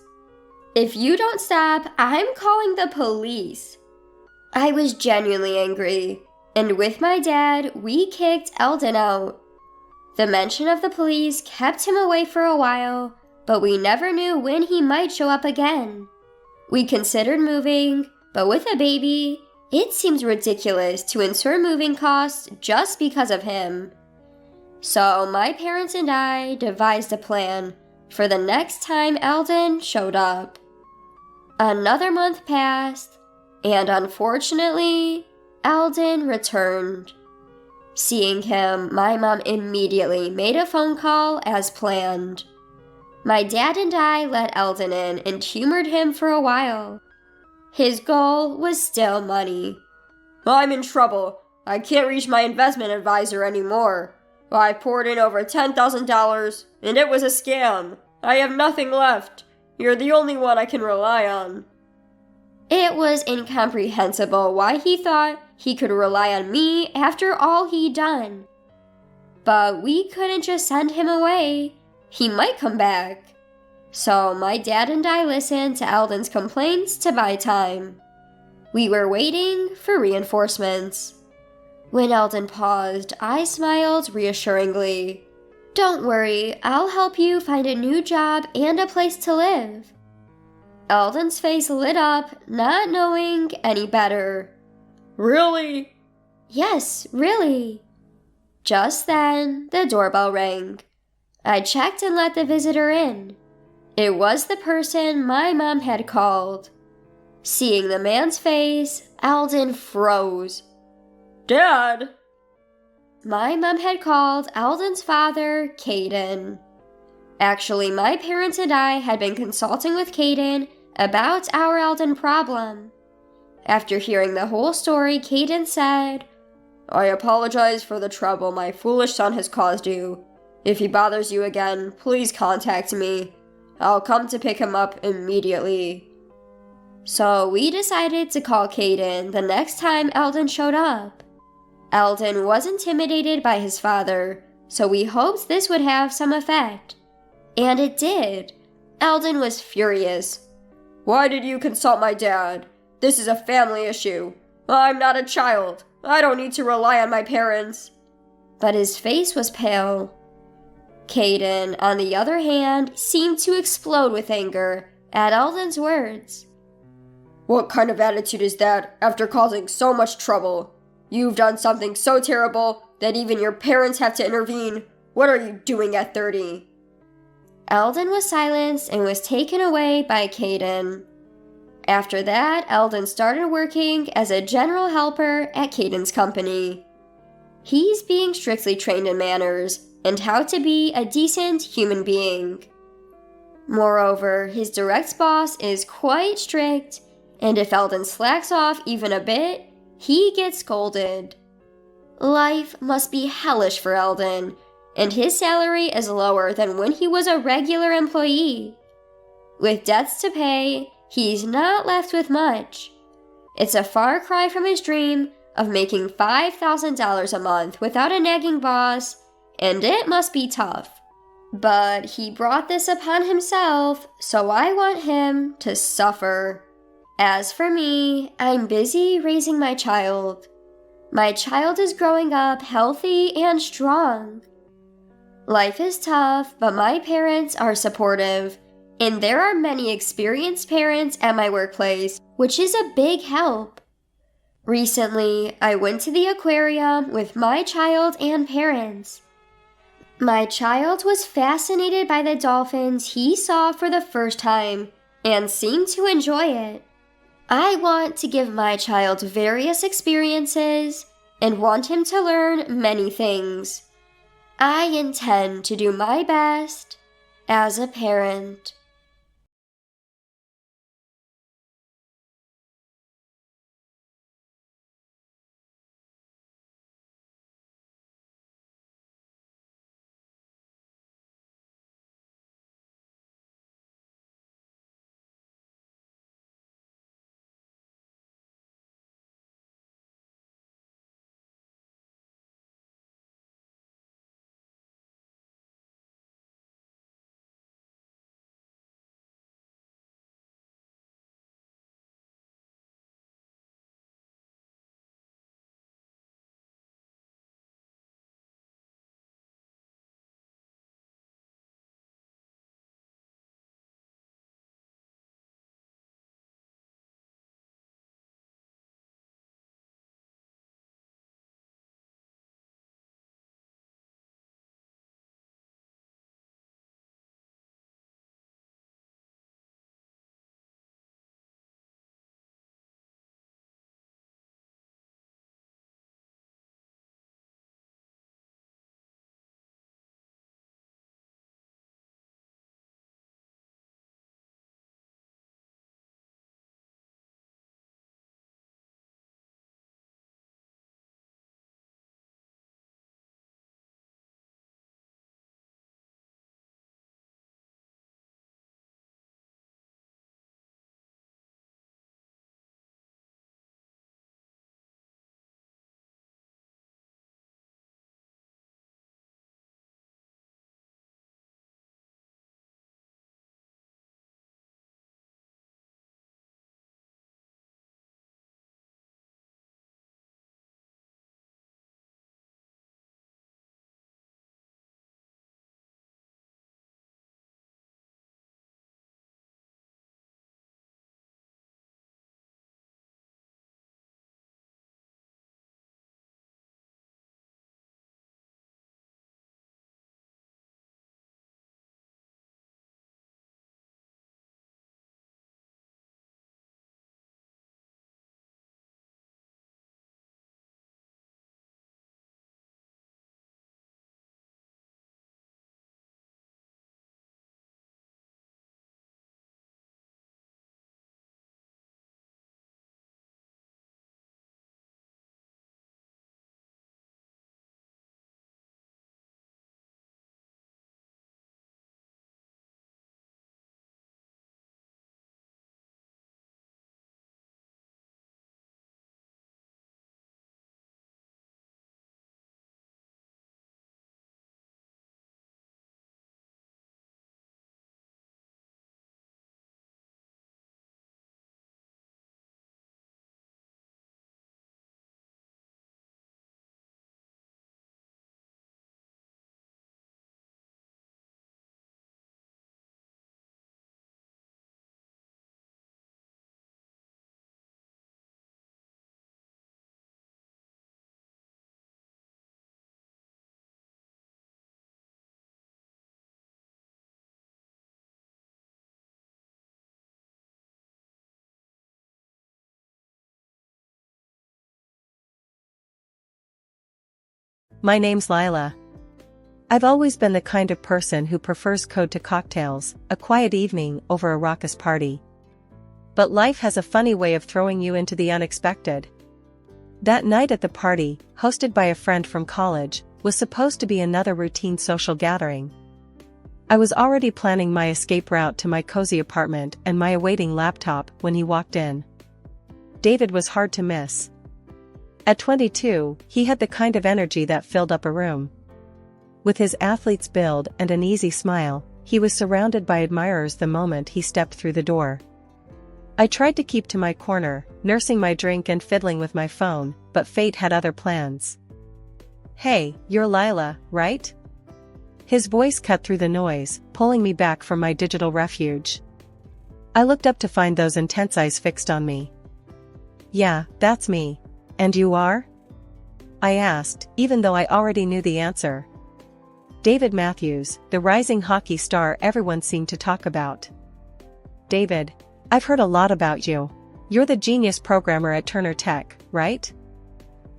If you don't stop, I'm calling the police. I was genuinely angry, and with my dad, we kicked Eldon out. The mention of the police kept him away for a while, but we never knew when he might show up again. We considered moving, but with a baby, it seemed ridiculous to incur moving costs just because of him. So my parents and I devised a plan for the next time Eldon showed up. Another month passed, and unfortunately, Eldon returned. Seeing him, my mom immediately made a phone call as planned. My dad and I let Eldon in and humored him for a while. His goal was still money. I'm in trouble. I can't reach my investment advisor anymore. I poured in over $10,000, and it was a scam. I have nothing left. You're the only one I can rely on. It was incomprehensible why he thought he could rely on me after all he'd done. But we couldn't just send him away. He might come back. So my dad and I listened to Eldon's complaints to buy time. We were waiting for reinforcements. When Eldon paused, I smiled reassuringly. Don't worry, I'll help you find a new job and a place to live. Eldon's face lit up, not knowing any better. Really? Yes, really. Just then, the doorbell rang. I checked and let the visitor in. It was the person my mom had called. Seeing the man's face, Eldon froze. Dad! My mom had called Eldon's father, Caden. Actually, my parents and I had been consulting with Caden about our Eldon problem. After hearing the whole story, Caden said, I apologize for the trouble my foolish son has caused you. If he bothers you again, please contact me. I'll come to pick him up immediately. So we decided to call Caden the next time Eldon showed up. Eldon was intimidated by his father, so we hoped this would have some effect. And it did. Eldon was furious. Why did you consult my dad? This is a family issue. I'm not a child. I don't need to rely on my parents. But his face was pale. Caden, on the other hand, seemed to explode with anger at Eldon's words. What kind of attitude is that after causing so much trouble? You've done something so terrible that even your parents have to intervene. What are you doing at 30? Eldon was silenced and was taken away by Caden. After that, Eldon started working as a general helper at Caden's company. He's being strictly trained in manners and how to be a decent human being. Moreover, his direct boss is quite strict, And if Eldon slacks off even a bit, he gets scolded. Life must be hellish for Eldon, and his salary is lower than when he was a regular employee. With debts to pay, he's not left with much. It's a far cry from his dream of making $5,000 a month without a nagging boss, and it must be tough. But he brought this upon himself, so I want him to suffer. As for me, I'm busy raising my child. My child is growing up healthy and strong. Life is tough, but my parents are supportive, and there are many experienced parents at my workplace, which is a big help. Recently, I went to the aquarium with my child and parents. My child was fascinated by the dolphins he saw for the first time and seemed to enjoy it. I want to give my child various experiences and want him to learn many things. I intend to do my best as a parent. My name's Lila. I've always been the kind of person who prefers code to cocktails, a quiet evening over a raucous party. but life has a funny way of throwing you into the unexpected. That night at the party, hosted by a friend from college, was supposed to be another routine social gathering. I was already planning my escape route to my cozy apartment and my awaiting laptop when he walked in. David was hard to miss. At 22, he had the kind of energy that filled up a room. With his athlete's build and an easy smile, he was surrounded by admirers the moment he stepped through the door. I tried to keep to my corner, nursing my drink and fiddling with my phone, but fate had other plans. "Hey, you're Lila, right?" His voice cut through the noise, pulling me back from my digital refuge. I looked up to find those intense eyes fixed on me. "Yeah, that's me. And you are?" I asked, even though I already knew the answer. "David Matthews, the rising hockey star everyone seemed to talk about." "David, I've heard a lot about you. You're the genius programmer at Turner Tech, right?"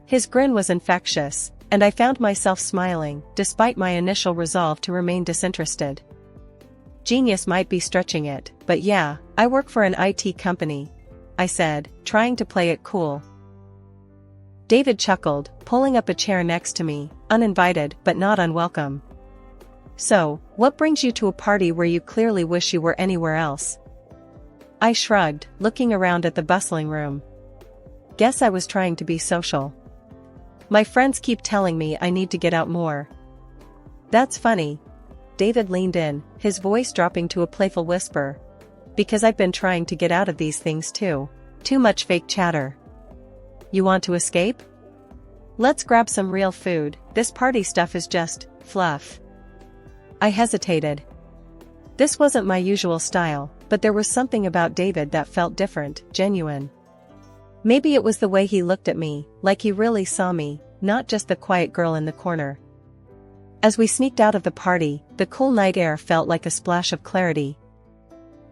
His grin was infectious, and I found myself smiling, despite my initial resolve to remain disinterested. "Genius might be stretching it, but yeah, I work for an IT company," I said, trying to play it cool. David chuckled, pulling up a chair next to me, uninvited but not unwelcome. "So, what brings you to a party where you clearly wish you were anywhere else?" I shrugged, looking around at the bustling room. "Guess I was trying to be social. My friends keep telling me I need to get out more." "That's funny." David leaned in, his voice dropping to a playful whisper. "Because I've been trying to get out of these things too. Too much fake chatter." "You want to escape? Let's grab some real food, this party stuff is just fluff." I hesitated. This wasn't my usual style, but there was something about David that felt different, genuine. Maybe it was the way he looked at me, like he really saw me, not just the quiet girl in the corner. As we sneaked out of the party, the cool night air felt like a splash of clarity.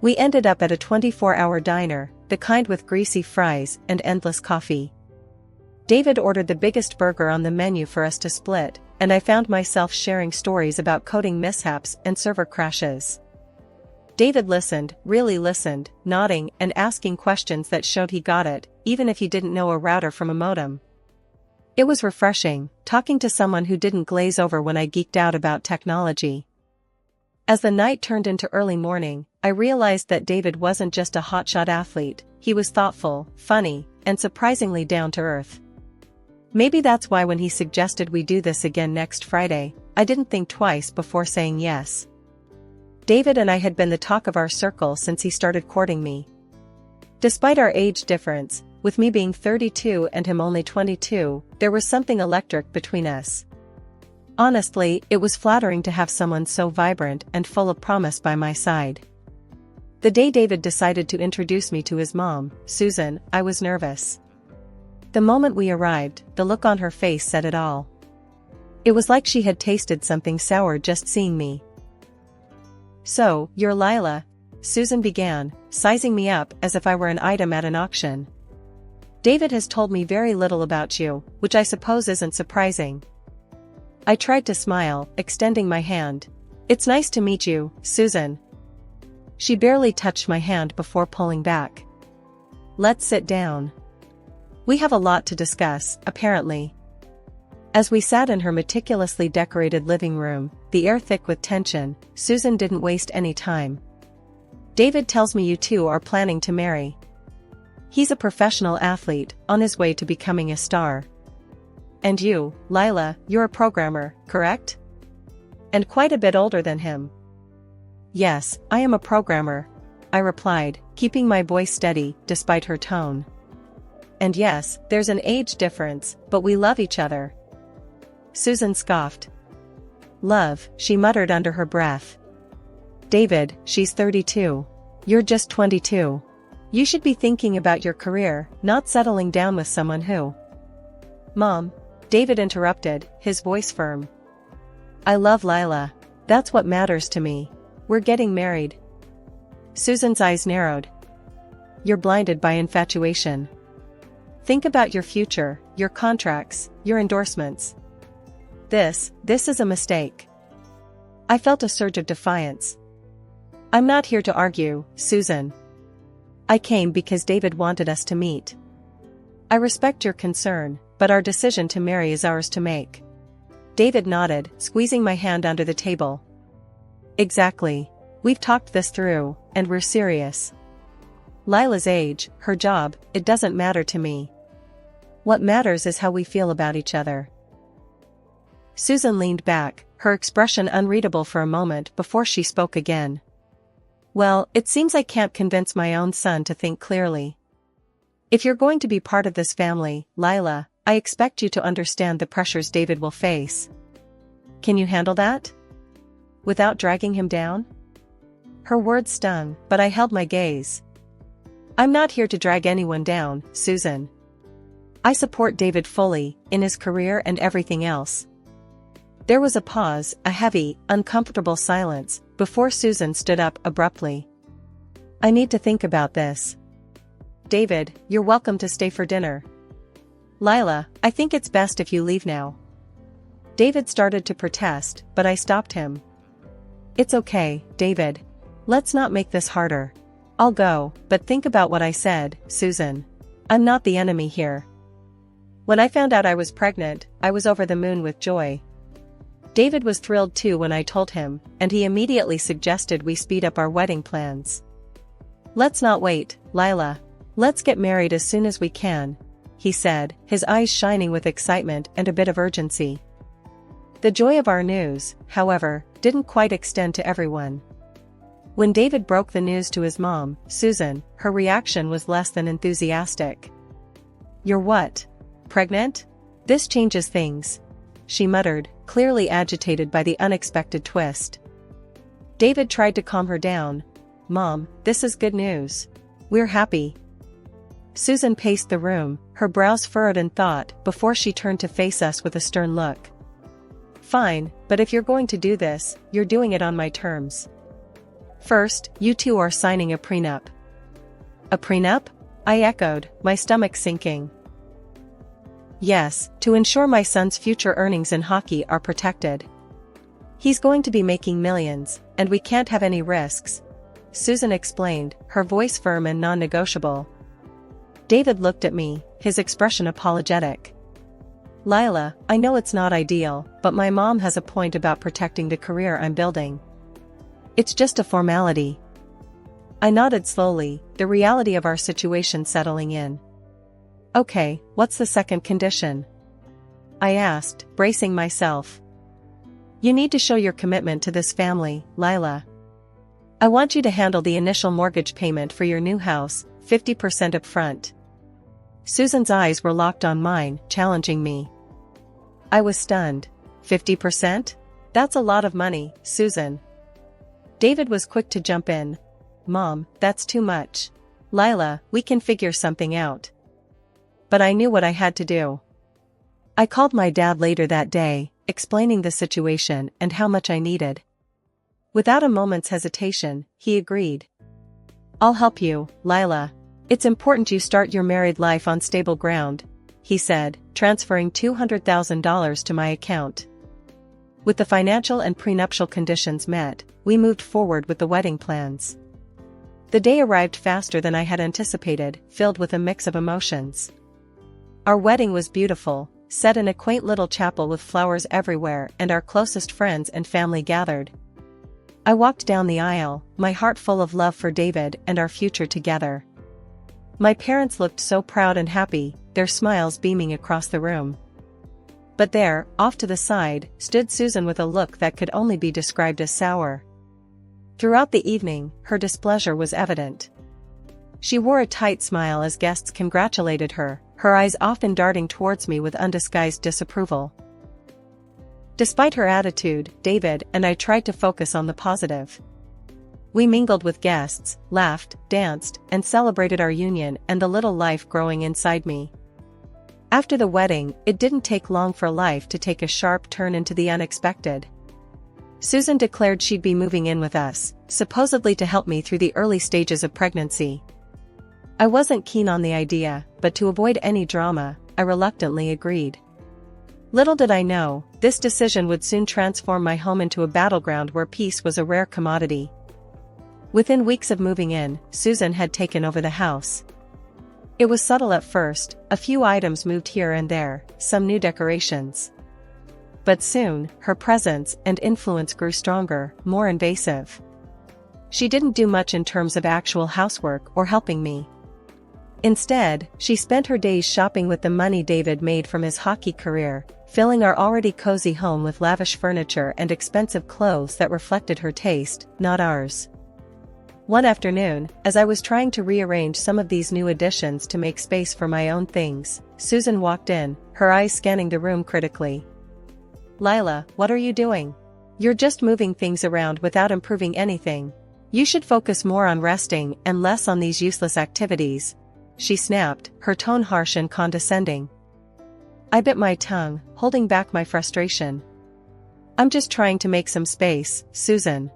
We ended up at a 24-hour diner, the kind with greasy fries and endless coffee. David ordered the biggest burger on the menu for us to split, and I found myself sharing stories about coding mishaps and server crashes. David listened, really listened, nodding and asking questions that showed he got it, even if he didn't know a router from a modem. It was refreshing, talking to someone who didn't glaze over when I geeked out about technology. As the night turned into early morning, I realized that David wasn't just a hotshot athlete, he was thoughtful, funny, and surprisingly down to earth. Maybe that's why when he suggested we do this again next Friday, I didn't think twice before saying yes. David and I had been the talk of our circle since he started courting me. Despite our age difference, with me being 32 and him only 22, there was something electric between us. Honestly, it was flattering to have someone so vibrant and full of promise by my side. The day David decided to introduce me to his mom, Susan, I was nervous. The moment we arrived, the look on her face said it all. It was like she had tasted something sour just seeing me. "So, you're Lila," Susan began, sizing me up as if I were an item at an auction. "David has told me very little about you, which I suppose isn't surprising." I tried to smile, extending my hand. "It's nice to meet you, Susan." She barely touched my hand before pulling back. "Let's sit down. We have a lot to discuss, apparently." As we sat in her meticulously decorated living room, the air thick with tension, Susan didn't waste any time. "David tells me you two are planning to marry. He's a professional athlete, on his way to becoming a star. And you, Lila, you're a programmer, correct? And quite a bit older than him." "Yes, I am a programmer," I replied, keeping my voice steady, despite her tone. "And yes, there's an age difference, but we love each other." Susan scoffed. "Love," she muttered under her breath. "David, she's 32. You're just 22. You should be thinking about your career, not settling down with someone who—" "Mom," David interrupted, his voice firm. "I love Lila. That's what matters to me. We're getting married." Susan's eyes narrowed. "You're blinded by infatuation. Think about your future, your contracts, your endorsements. This is a mistake." I felt a surge of defiance. "I'm not here to argue, Susan. I came because David wanted us to meet. I respect your concern, but our decision to marry is ours to make. David nodded, squeezing my hand under the table. Exactly. We've talked this through, and we're serious. Lila's age, her job, it doesn't matter to me. What matters is how we feel about each other. Susan leaned back, her expression unreadable for a moment before she spoke again. Well, it seems I can't convince my own son to think clearly. If you're going to be part of this family, Lila, I expect you to understand the pressures David will face. Can you handle that? Without dragging him down? Her words stung, but I held my gaze. I'm not here to drag anyone down, Susan. I support David fully, in his career and everything else. There was a pause, a heavy, uncomfortable silence, before Susan stood up abruptly. I need to think about this. David, you're welcome to stay for dinner. Lila, I think it's best if you leave now. David started to protest, but I stopped him. It's okay, David. Let's not make this harder. I'll go, but think about what I said, Susan. I'm not the enemy here. When I found out I was pregnant, I was over the moon with joy. David was thrilled too when I told him, and he immediately suggested we speed up our wedding plans. Let's not wait, Lila. Let's get married as soon as we can, he said, his eyes shining with excitement and a bit of urgency. The joy of our news, however, didn't quite extend to everyone. When David broke the news to his mom, Susan, her reaction was less than enthusiastic. You're what? Pregnant? This changes things, she muttered, clearly agitated by the unexpected twist. David tried to calm her down. Mom, this is good news. We're happy. Susan paced the room, her brows furrowed in thought before she turned to face us with a stern look. Fine, but if you're going to do this, you're doing it on my terms. First, you two are signing a prenup. A prenup? I echoed, my stomach sinking. Yes, to ensure my son's future earnings in hockey are protected. He's going to be making millions, and we can't have any risks, Susan explained, her voice firm and non-negotiable. David looked at me, his expression apologetic. Lila, I know it's not ideal, but my mom has a point about protecting the career I'm building. It's just a formality. I nodded slowly, the reality of our situation settling in. Okay, what's the second condition? I asked, bracing myself. You need to show your commitment to this family, Lila. I want you to handle the initial mortgage payment for your new house, 50% up front. Susan's eyes were locked on mine, challenging me. I was stunned. 50%? That's a lot of money, Susan. David was quick to jump in. Mom, that's too much. Lila, we can figure something out. But I knew what I had to do. I called my dad later that day, explaining the situation and how much I needed. Without a moment's hesitation, he agreed. I'll help you, Lila. It's important you start your married life on stable ground, he said, transferring $200,000 to my account. With the financial and prenuptial conditions met, we moved forward with the wedding plans. The day arrived faster than I had anticipated, filled with a mix of emotions. Our wedding was beautiful, set in a quaint little chapel with flowers everywhere, and our closest friends and family gathered. I walked down the aisle, my heart full of love for David and our future together. My parents looked so proud and happy, their smiles beaming across the room. But there, off to the side, stood Susan with a look that could only be described as sour. Throughout the evening, her displeasure was evident. She wore a tight smile as guests congratulated her, her eyes often darting towards me with undisguised disapproval. Despite her attitude, David and I tried to focus on the positive. We mingled with guests, laughed, danced, and celebrated our union and the little life growing inside me. After the wedding, it didn't take long for life to take a sharp turn into the unexpected. Susan declared she'd be moving in with us, supposedly to help me through the early stages of pregnancy. I wasn't keen on the idea, but to avoid any drama, I reluctantly agreed. Little did I know, this decision would soon transform my home into a battleground where peace was a rare commodity. Within weeks of moving in, Susan had taken over the house. It was subtle at first, a few items moved here and there, some new decorations. But soon, her presence and influence grew stronger, more invasive. She didn't do much in terms of actual housework or helping me. Instead, she spent her days shopping with the money David made from his hockey career, filling our already cozy home with lavish furniture and expensive clothes that reflected her taste, not ours. One afternoon, as I was trying to rearrange some of these new additions to make space for my own things, Susan walked in, her eyes scanning the room critically. "Lila, what are you doing? You're just moving things around without improving anything. You should focus more on resting and less on these useless activities," she snapped, her tone harsh and condescending. I bit my tongue, holding back my frustration. "I'm just trying to make some space, Susan.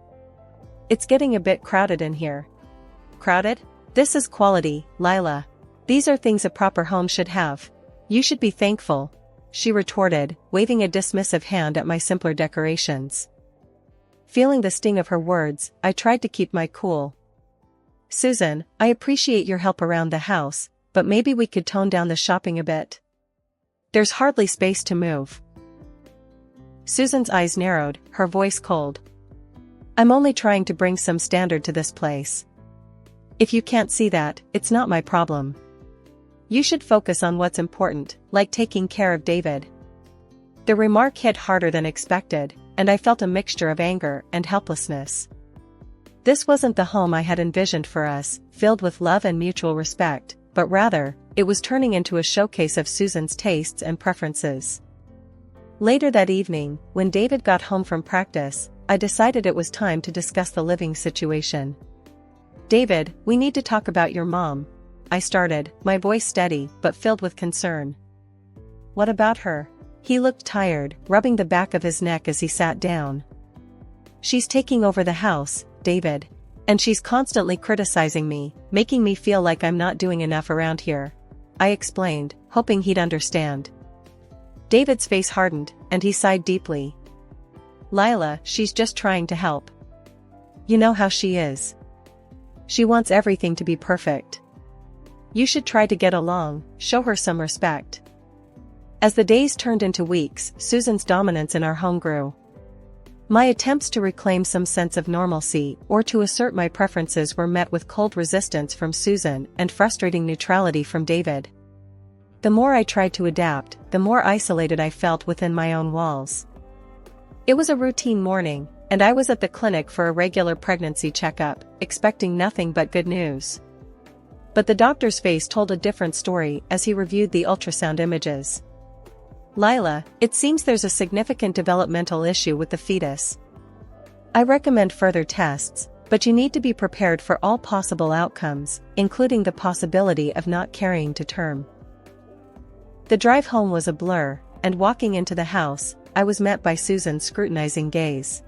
It's getting a bit crowded in here." "Crowded? This is quality, Lila. These are things a proper home should have. You should be thankful," she retorted, waving a dismissive hand at my simpler decorations. Feeling the sting of her words, I tried to keep my cool. "Susan, I appreciate your help around the house, but maybe we could tone down the shopping a bit. There's hardly space to move." Susan's eyes narrowed, her voice cold. "I'm only trying to bring some standard to this place. If you can't see that, it's not my problem. You should focus on what's important, like taking care of David." The remark hit harder than expected, and I felt a mixture of anger and helplessness. This wasn't the home I had envisioned for us, filled with love and mutual respect, but rather, it was turning into a showcase of Susan's tastes and preferences. Later that evening, when David got home from practice, I decided it was time to discuss the living situation. "David, we need to talk about your mom," I started, my voice steady but filled with concern. "What about her?" He looked tired, rubbing the back of his neck as he sat down. "She's taking over the house, David. And she's constantly criticizing me, making me feel like I'm not doing enough around here," I explained, hoping he'd understand. David's face hardened, and he sighed deeply. "Lila, she's just trying to help. You know how she is. She wants everything to be perfect. You should try to get along, show her some respect." As the days turned into weeks, Susan's dominance in our home grew. My attempts to reclaim some sense of normalcy or to assert my preferences were met with cold resistance from Susan and frustrating neutrality from David. The more I tried to adapt, the more isolated I felt within my own walls. It was a routine morning, and I was at the clinic for a regular pregnancy checkup, expecting nothing but good news. But the doctor's face told a different story as he reviewed the ultrasound images. "Lila, it seems there's a significant developmental issue with the fetus. I recommend further tests, but you need to be prepared for all possible outcomes, including the possibility of not carrying to term." The drive home was a blur, and walking into the house, I was met by Susan's scrutinizing gaze.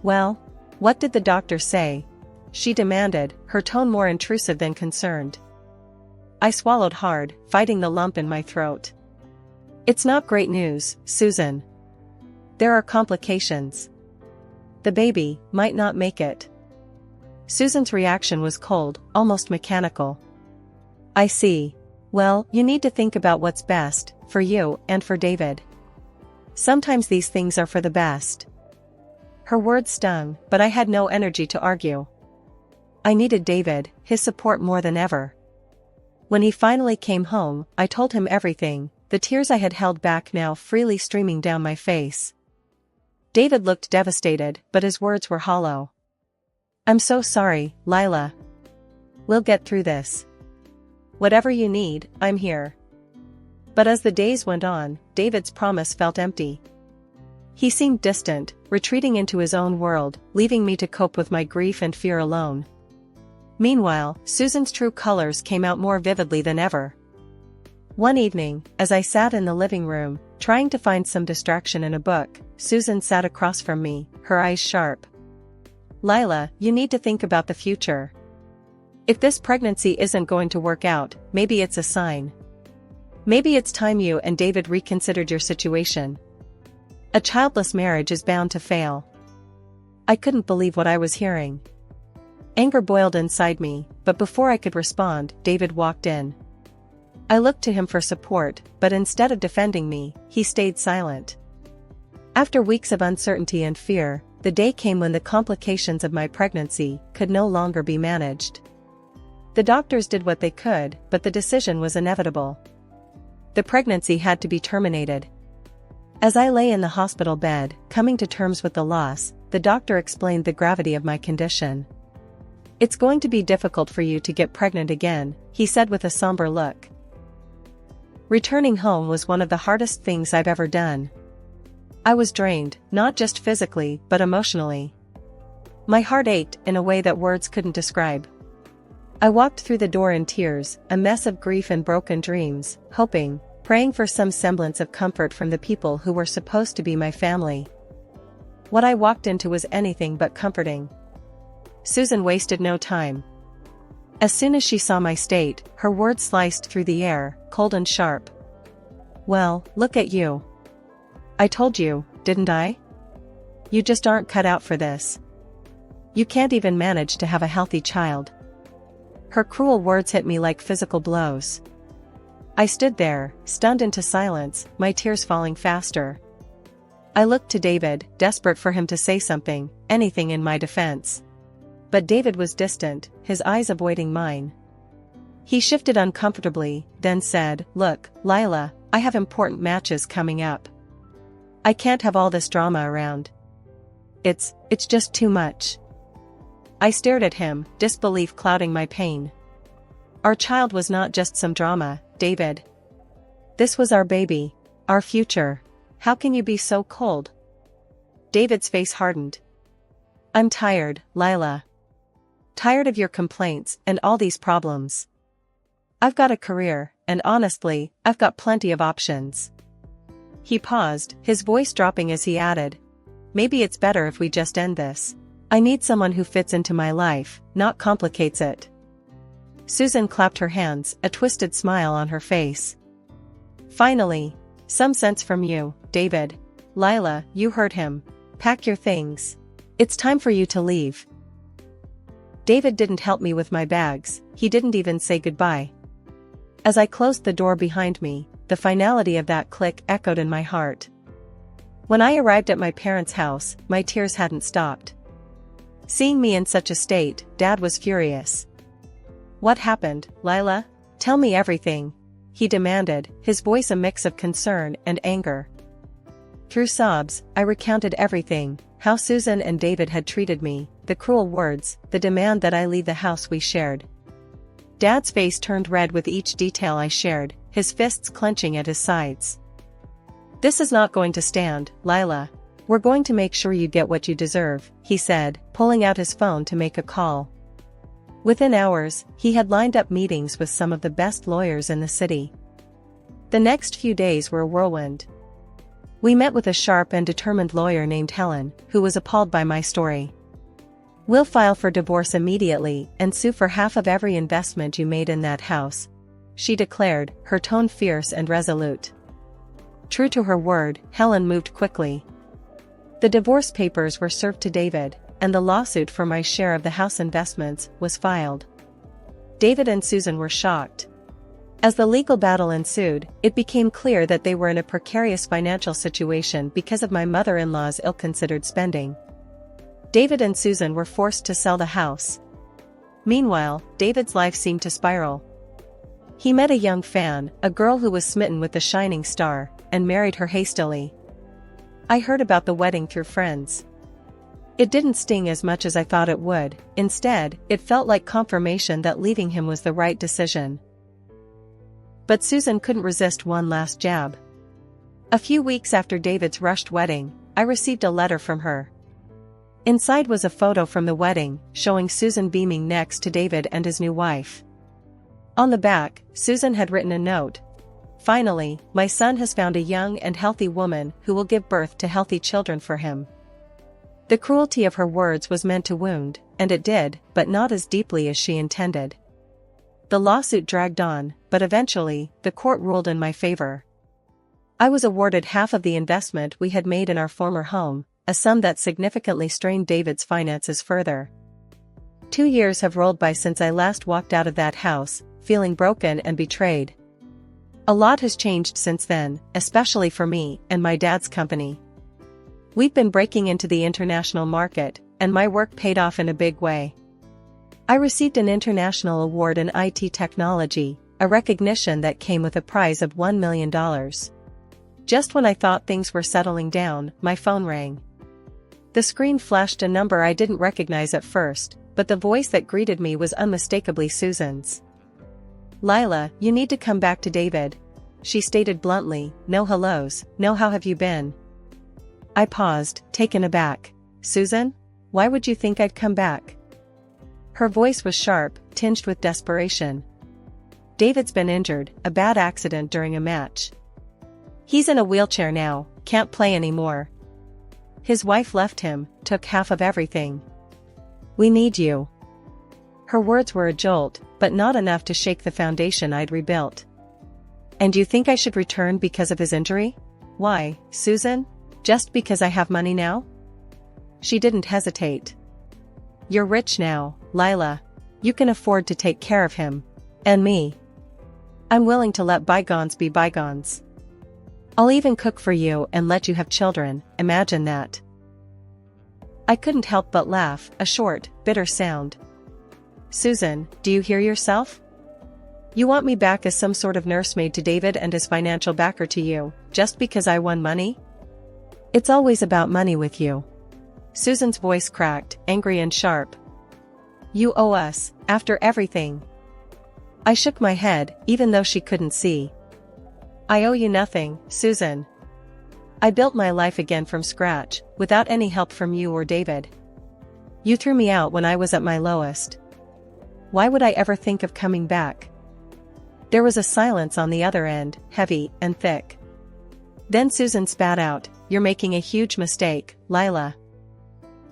"Well, what did the doctor say?" she demanded, her tone more intrusive than concerned. I swallowed hard, fighting the lump in my throat. "It's not great news, Susan. There are complications. The baby might not make it." Susan's reaction was cold, almost mechanical. "I see. Well, you need to think about what's best, for you and for David. Sometimes these things are for the best." Her words stung, but I had no energy to argue. I needed David, his support more than ever. When he finally came home, I told him everything, the tears I had held back now freely streaming down my face. David looked devastated, but his words were hollow. "I'm so sorry, Lila. We'll get through this. Whatever you need, I'm here." But as the days went on, David's promise felt empty. He seemed distant, retreating into his own world, leaving me to cope with my grief and fear alone. Meanwhile, Susan's true colors came out more vividly than ever. One evening, as I sat in the living room, trying to find some distraction in a book, Susan sat across from me, her eyes sharp. "Lila, you need to think about the future. If this pregnancy isn't going to work out, maybe it's a sign. Maybe it's time you and David reconsidered your situation. A childless marriage is bound to fail." I couldn't believe what I was hearing. Anger boiled inside me, but before I could respond, David walked in. I looked to him for support, but instead of defending me, he stayed silent. After weeks of uncertainty and fear, the day came when the complications of my pregnancy could no longer be managed. The doctors did what they could, but the decision was inevitable. The pregnancy had to be terminated. As I lay in the hospital bed, coming to terms with the loss, the doctor explained the gravity of my condition. "It's going to be difficult for you to get pregnant again," he said with a somber look. Returning home was one of the hardest things I've ever done. I was drained, not just physically, but emotionally. My heart ached in a way that words couldn't describe. I walked through the door in tears, a mess of grief and broken dreams, hoping, praying for some semblance of comfort from the people who were supposed to be my family. What I walked into was anything but comforting. Susan wasted no time. As soon as she saw my state, her words sliced through the air, cold and sharp. "Well, look at you. I told you, didn't I? You just aren't cut out for this. You can't even manage to have a healthy child." Her cruel words hit me like physical blows. I stood there, stunned into silence, my tears falling faster. I looked to David, desperate for him to say something, anything in my defense. But David was distant, his eyes avoiding mine. He shifted uncomfortably, then said, "Look, Lila, I have important matches coming up. I can't have all this drama around. It's just too much." I stared at him, disbelief clouding my pain. Our child was not just some drama, David. This was our baby, our future. How can you be so cold? David's face hardened. "I'm tired, Lila. Tired of your complaints and all these problems. I've got a career, and honestly, I've got plenty of options." He paused, his voice dropping as he added, "Maybe it's better if we just end this. I need someone who fits into my life, not complicates it." Susan clapped her hands, a twisted smile on her face. "Finally, some sense from you, David. Lila, you heard him. Pack your things. It's time for you to leave." David didn't help me with my bags, he didn't even say goodbye. As I closed the door behind me, the finality of that click echoed in my heart. When I arrived at my parents' house, my tears hadn't stopped. Seeing me in such a state, Dad was furious. "What happened, Lila? Tell me everything," he demanded, his voice a mix of concern and anger. Through sobs, I recounted everything, how Susan and David had treated me, the cruel words, the demand that I leave the house we shared. Dad's face turned red with each detail I shared, his fists clenching at his sides. "This is not going to stand, Lila. We're going to make sure you get what you deserve," he said, pulling out his phone to make a call. Within hours, he had lined up meetings with some of the best lawyers in the city. The next few days were a whirlwind. We met with a sharp and determined lawyer named Helen, who was appalled by my story. "We'll file for divorce immediately and sue for half of every investment you made in that house," she declared, her tone fierce and resolute. True to her word, Helen moved quickly. The divorce papers were served to David, and the lawsuit for my share of the house investments was filed. David and Susan were shocked. As the legal battle ensued, it became clear that they were in a precarious financial situation because of my mother-in-law's ill-considered spending. David and Susan were forced to sell the house. Meanwhile, David's life seemed to spiral. He met a young fan, a girl who was smitten with the shining star, and married her hastily. I heard about the wedding through friends. It didn't sting as much as I thought it would, instead, it felt like confirmation that leaving him was the right decision. But Susan couldn't resist one last jab. A few weeks after David's rushed wedding, I received a letter from her. Inside was a photo from the wedding, showing Susan beaming next to David and his new wife. On the back, Susan had written a note. "Finally, my son has found a young and healthy woman who will give birth to healthy children for him." The cruelty of her words was meant to wound, and it did, but not as deeply as she intended. The lawsuit dragged on, but eventually, the court ruled in my favor. I was awarded half of the investment we had made in our former home, a sum that significantly strained David's finances further. 2 years have rolled by since I last walked out of that house, feeling broken and betrayed. A lot has changed since then, especially for me and my dad's company. We've been breaking into the international market, and my work paid off in a big way. I received an international award in IT technology, a recognition that came with a prize of $1 million. Just when I thought things were settling down, my phone rang. The screen flashed a number I didn't recognize at first, but the voice that greeted me was unmistakably Susan's. "Lila, you need to come back to David," she stated bluntly. "No hellos, no how have you been?" I paused, taken aback. "Susan? Why would you think I'd come back?" Her voice was sharp, tinged with desperation. "David's been injured, a bad accident during a match. He's in a wheelchair now, can't play anymore. His wife left him, took half of everything. We need you." Her words were a jolt, but not enough to shake the foundation I'd rebuilt. "And you think I should return because of his injury? Why, Susan? Just because I have money now?" She didn't hesitate. "You're rich now, Lila. You can afford to take care of him. And me. I'm willing to let bygones be bygones. I'll even cook for you and let you have children, imagine that." I couldn't help but laugh, a short, bitter sound. "Susan, do you hear yourself? You want me back as some sort of nursemaid to David and his financial backer to you, just because I won money? It's always about money with you." Susan's voice cracked, angry and sharp. "You owe us, after everything." I shook my head, even though she couldn't see. "I owe you nothing, Susan. I built my life again from scratch, without any help from you or David. You threw me out when I was at my lowest. Why would I ever think of coming back?" There was a silence on the other end, heavy and thick. Then Susan spat out, "You're making a huge mistake, Lila."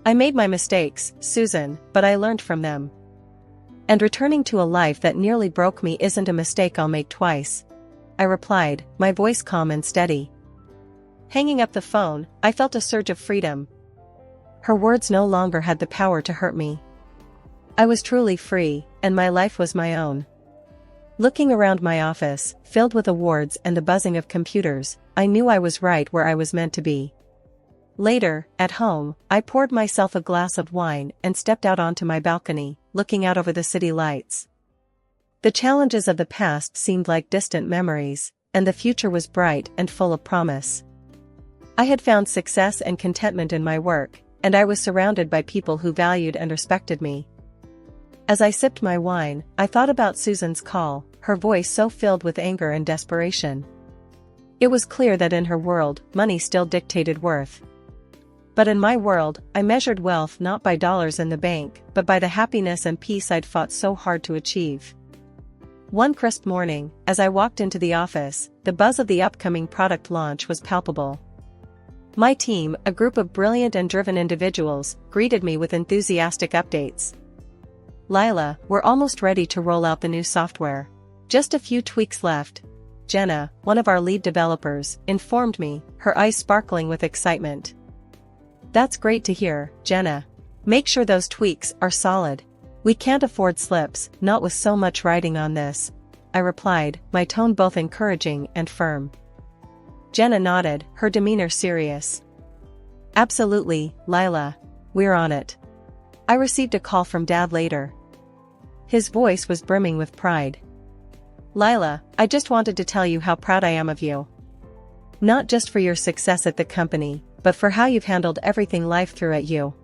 "I made my mistakes, Susan, but I learned from them. And returning to a life that nearly broke me isn't a mistake I'll make twice," I replied, my voice calm and steady. Hanging up the phone, I felt a surge of freedom. Her words no longer had the power to hurt me. I was truly free, and my life was my own. Looking around my office, filled with awards and the buzzing of computers, I knew I was right where I was meant to be. Later, at home, I poured myself a glass of wine and stepped out onto my balcony, looking out over the city lights. The challenges of the past seemed like distant memories, and the future was bright and full of promise. I had found success and contentment in my work, and I was surrounded by people who valued and respected me. As I sipped my wine, I thought about Susan's call, her voice so filled with anger and desperation. It was clear that in her world, money still dictated worth. But in my world, I measured wealth not by dollars in the bank, but by the happiness and peace I'd fought so hard to achieve. One crisp morning, as I walked into the office, the buzz of the upcoming product launch was palpable. My team, a group of brilliant and driven individuals, greeted me with enthusiastic updates. "Lila, we're almost ready to roll out the new software. Just a few tweaks left," Jenna, one of our lead developers, informed me, her eyes sparkling with excitement. "That's great to hear, Jenna. Make sure those tweaks are solid. We can't afford slips, not with so much riding on this," I replied, my tone both encouraging and firm. Jenna nodded, her demeanor serious. "Absolutely, Lila. We're on it." I received a call from Dad later. His voice was brimming with pride. "Lila, I just wanted to tell you how proud I am of you. Not just for your success at the company, but for how you've handled everything life threw at you."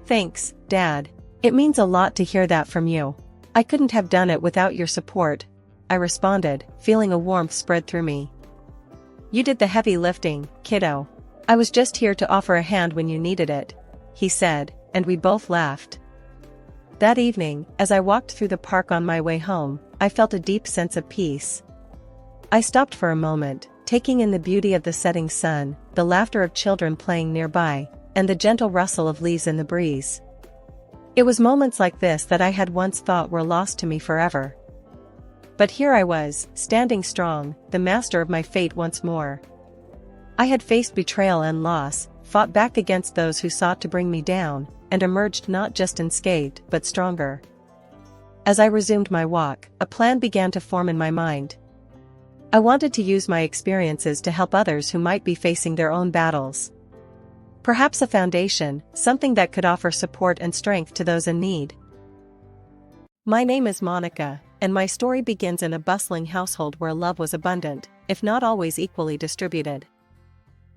"Thanks, Dad. It means a lot to hear that from you. I couldn't have done it without your support," I responded, feeling a warmth spread through me. "You did the heavy lifting, kiddo. I was just here to offer a hand when you needed it," he said, and we both laughed. That evening, as I walked through the park on my way home, I felt a deep sense of peace. I stopped for a moment, taking in the beauty of the setting sun, the laughter of children playing nearby, and the gentle rustle of leaves in the breeze. It was moments like this that I had once thought were lost to me forever. But here I was, standing strong, the master of my fate once more. I had faced betrayal and loss, fought back against those who sought to bring me down, and emerged not just unscathed but stronger. As I resumed my walk, a plan began to form in my mind. I wanted to use my experiences to help others who might be facing their own battles. Perhaps a foundation, something that could offer support and strength to those in need. My name is Monica, and my story begins in a bustling household where love was abundant, if not always equally distributed.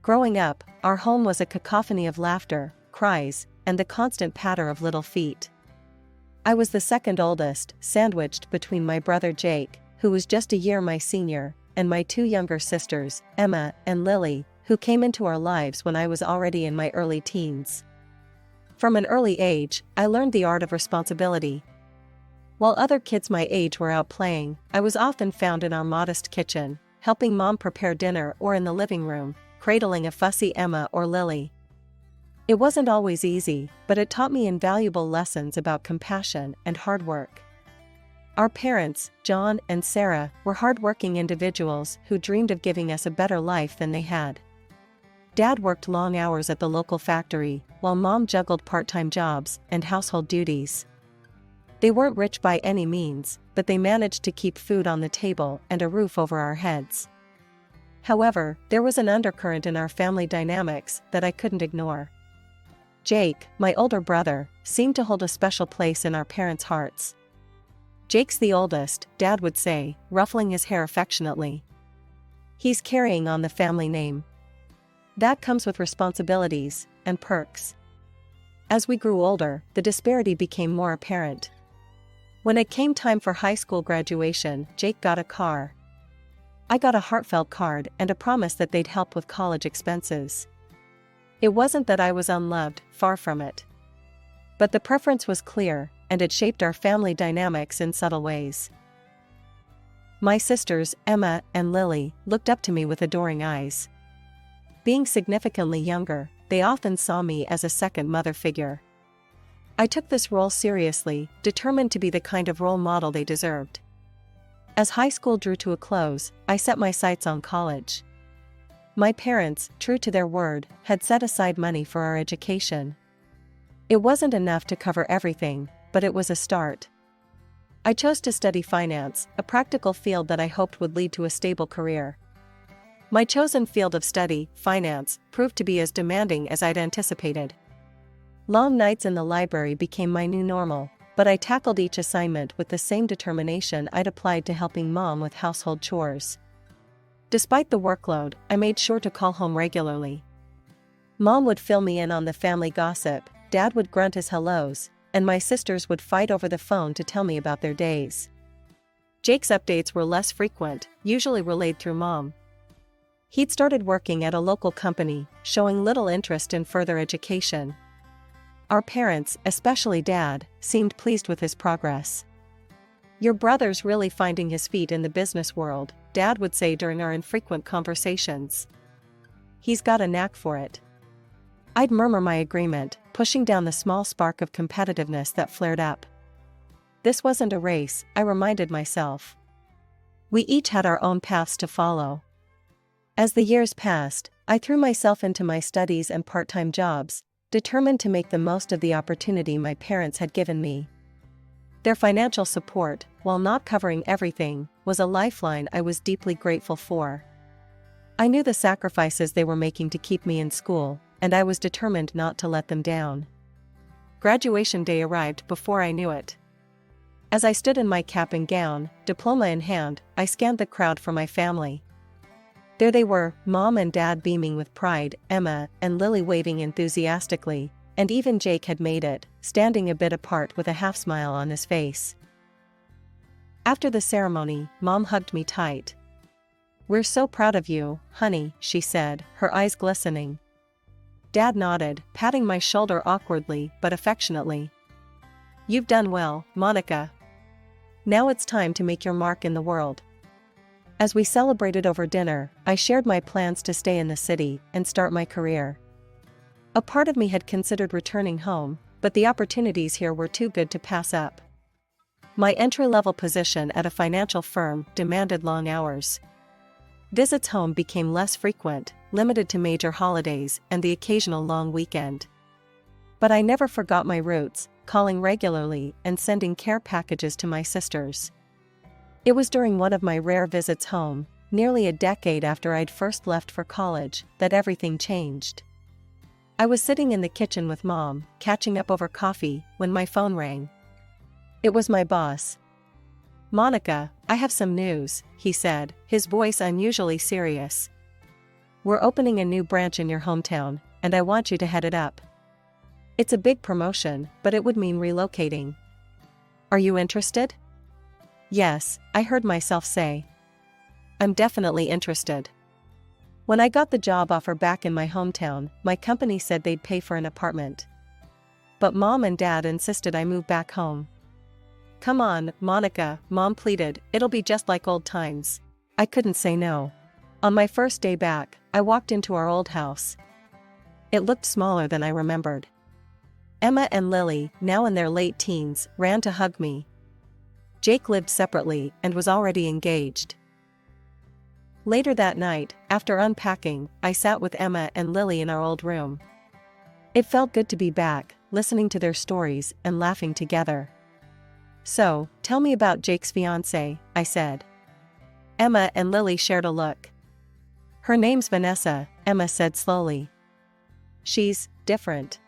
Growing up, our home was a cacophony of laughter, cries, and the constant patter of little feet. I was the second oldest, sandwiched between my brother Jake, who was just a year my senior, and my two younger sisters, Emma and Lily, who came into our lives when I was already in my early teens. From an early age, I learned the art of responsibility. While other kids my age were out playing, I was often found in our modest kitchen, helping Mom prepare dinner, or in the living room, cradling a fussy Emma or Lily. It wasn't always easy, but it taught me invaluable lessons about compassion and hard work. Our parents, John and Sarah, were hardworking individuals who dreamed of giving us a better life than they had. Dad worked long hours at the local factory, while Mom juggled part-time jobs and household duties. They weren't rich by any means, but they managed to keep food on the table and a roof over our heads. However, there was an undercurrent in our family dynamics that I couldn't ignore. Jake, my older brother, seemed to hold a special place in our parents' hearts. "Jake's the oldest," Dad would say, ruffling his hair affectionately. "He's carrying on the family name. That comes with responsibilities and perks." As we grew older, the disparity became more apparent. When it came time for high school graduation, Jake got a car. I got a heartfelt card and a promise that they'd help with college expenses. It wasn't that I was unloved, far from it. But the preference was clear, and it shaped our family dynamics in subtle ways. My sisters, Emma and Lily, looked up to me with adoring eyes. Being significantly younger, they often saw me as a second mother figure. I took this role seriously, determined to be the kind of role model they deserved. As high school drew to a close, I set my sights on college. My parents, true to their word, had set aside money for our education. It wasn't enough to cover everything, but it was a start. I chose to study finance, a practical field that I hoped would lead to a stable career. My chosen field of study, finance, proved to be as demanding as I'd anticipated. Long nights in the library became my new normal, but I tackled each assignment with the same determination I'd applied to helping Mom with household chores. Despite the workload, I made sure to call home regularly. Mom would fill me in on the family gossip, Dad would grunt his hellos, and my sisters would fight over the phone to tell me about their days. Jake's updates were less frequent, usually relayed through Mom. He'd started working at a local company, showing little interest in further education. Our parents, especially Dad, seemed pleased with his progress. "Your brother's really finding his feet in the business world," Dad would say during our infrequent conversations. "He's got a knack for it." I'd murmur my agreement, pushing down the small spark of competitiveness that flared up. This wasn't a race, I reminded myself. We each had our own paths to follow. As the years passed, I threw myself into my studies and part-time jobs, determined to make the most of the opportunity my parents had given me. Their financial support, while not covering everything, was a lifeline I was deeply grateful for. I knew the sacrifices they were making to keep me in school, and I was determined not to let them down. Graduation day arrived before I knew it. As I stood in my cap and gown, diploma in hand, I scanned the crowd for my family. There they were, Mom and Dad beaming with pride, Emma and Lily waving enthusiastically, and even Jake had made it, standing a bit apart with a half-smile on his face. After the ceremony, Mom hugged me tight. "We're so proud of you, honey," she said, her eyes glistening. Dad nodded, patting my shoulder awkwardly but affectionately. "You've done well, Monica. Now it's time to make your mark in the world." As we celebrated over dinner, I shared my plans to stay in the city and start my career. A part of me had considered returning home, but the opportunities here were too good to pass up. My entry-level position at a financial firm demanded long hours. Visits home became less frequent, limited to major holidays and the occasional long weekend. But I never forgot my roots, calling regularly and sending care packages to my sisters. It was during one of my rare visits home, nearly a decade after I'd first left for college, that everything changed. I was sitting in the kitchen with Mom, catching up over coffee, when my phone rang. It was my boss. "Monica, I have some news," he said, his voice unusually serious. "We're opening a new branch in your hometown, and I want you to head it up. It's a big promotion, but it would mean relocating. Are you interested?" "Yes," I heard myself say. "I'm definitely interested." When I got the job offer back in my hometown, my company said they'd pay for an apartment. But Mom and Dad insisted I move back home. "Come on, Monica," Mom pleaded, "it'll be just like old times." I couldn't say no. On my first day back, I walked into our old house. It looked smaller than I remembered. Emma and Lily, now in their late teens, ran to hug me. Jake lived separately and was already engaged. Later that night, after unpacking, I sat with Emma and Lily in our old room. It felt good to be back, listening to their stories and laughing together. "So, tell me about Jake's fiancée," I said. Emma and Lily shared a look. "Her name's Vanessa," Emma said slowly. "She's different."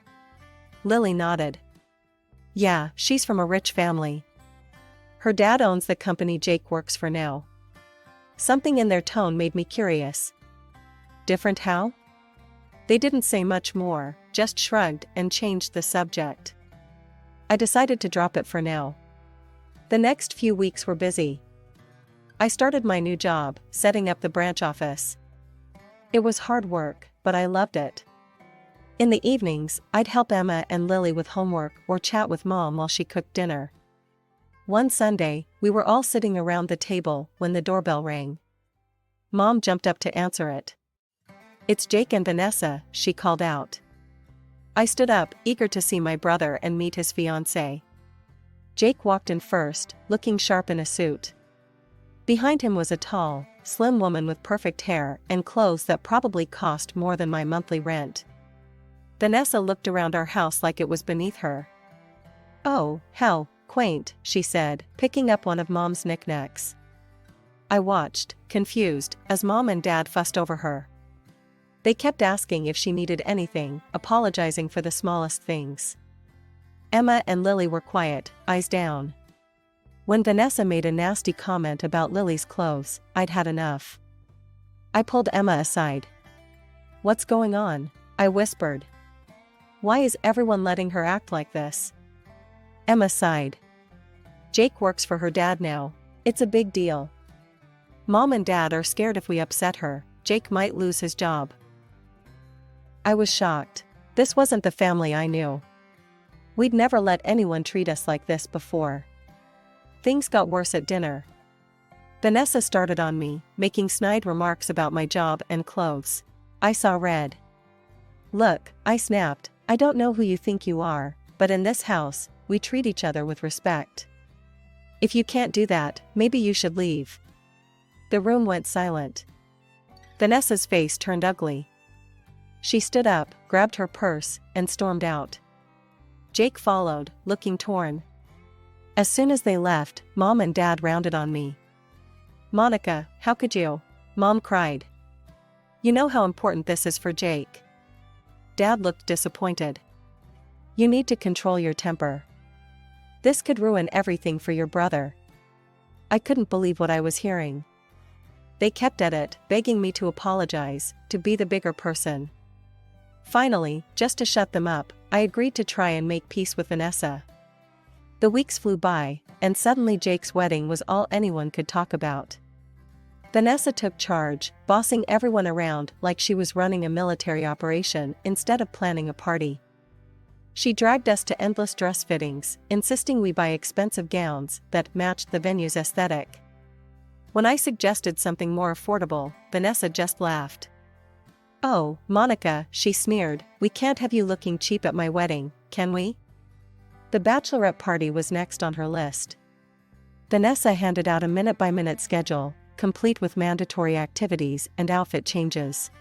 Lily nodded. "Yeah, she's from a rich family. Her dad owns the company Jake works for now." Something in their tone made me curious. "Different how?" They didn't say much more, just shrugged and changed the subject. I decided to drop it for now. The next few weeks were busy. I started my new job, setting up the branch office. It was hard work, but I loved it. In the evenings, I'd help Emma and Lily with homework or chat with Mom while she cooked dinner. One Sunday, we were all sitting around the table when the doorbell rang. Mom jumped up to answer it. "It's Jake and Vanessa," she called out. I stood up, eager to see my brother and meet his fiancée. Jake walked in first, looking sharp in a suit. Behind him was a tall, slim woman with perfect hair and clothes that probably cost more than my monthly rent. Vanessa looked around our house like it was beneath her. "Oh, how quaint," she said, picking up one of Mom's knickknacks. I watched, confused, as Mom and Dad fussed over her. They kept asking if she needed anything, apologizing for the smallest things. Emma and Lily were quiet, eyes down. When Vanessa made a nasty comment about Lily's clothes, I'd had enough. I pulled Emma aside. "What's going on?" I whispered. "Why is everyone letting her act like this?" Emma sighed. "Jake works for her dad now. It's a big deal. Mom and Dad are scared if we upset her, Jake might lose his job." I was shocked. This wasn't the family I knew. We'd never let anyone treat us like this before. Things got worse at dinner. Vanessa started on me, making snide remarks about my job and clothes. I saw red. "Look," I snapped, "I don't know who you think you are, but in this house, we treat each other with respect. If you can't do that, maybe you should leave." The room went silent. Vanessa's face turned ugly. She stood up, grabbed her purse, and stormed out. Jake followed, looking torn. As soon as they left, Mom and Dad rounded on me. "Monica, how could you?" Mom cried. "You know how important this is for Jake." Dad looked disappointed. "You need to control your temper. This could ruin everything for your brother." I couldn't believe what I was hearing. They kept at it, begging me to apologize, to be the bigger person. Finally, just to shut them up, I agreed to try and make peace with Vanessa. The weeks flew by, and suddenly Jake's wedding was all anyone could talk about. Vanessa took charge, bossing everyone around like she was running a military operation instead of planning a party. She dragged us to endless dress fittings, insisting we buy expensive gowns that matched the venue's aesthetic. When I suggested something more affordable, Vanessa just laughed. "Oh, Monica," she sneered, "we can't have you looking cheap at my wedding, can we?" The bachelorette party was next on her list. Vanessa handed out a minute-by-minute schedule, complete with mandatory activities and outfit changes.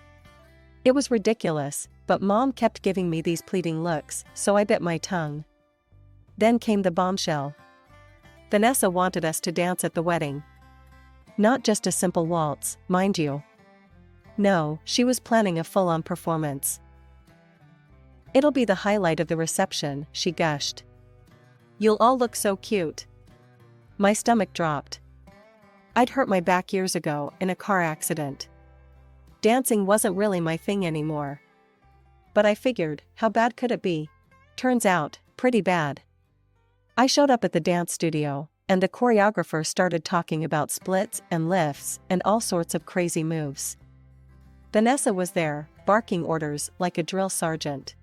It was ridiculous, but Mom kept giving me these pleading looks, so I bit my tongue. Then came the bombshell. Vanessa wanted us to dance at the wedding. Not just a simple waltz, mind you. No, she was planning a full-on performance. "It'll be the highlight of the reception," she gushed. "You'll all look so cute." My stomach dropped. I'd hurt my back years ago in a car accident. Dancing wasn't really my thing anymore. But I figured, how bad could it be? Turns out, pretty bad. I showed up at the dance studio, and the choreographer started talking about splits and lifts and all sorts of crazy moves. Vanessa was there, barking orders like a drill sergeant.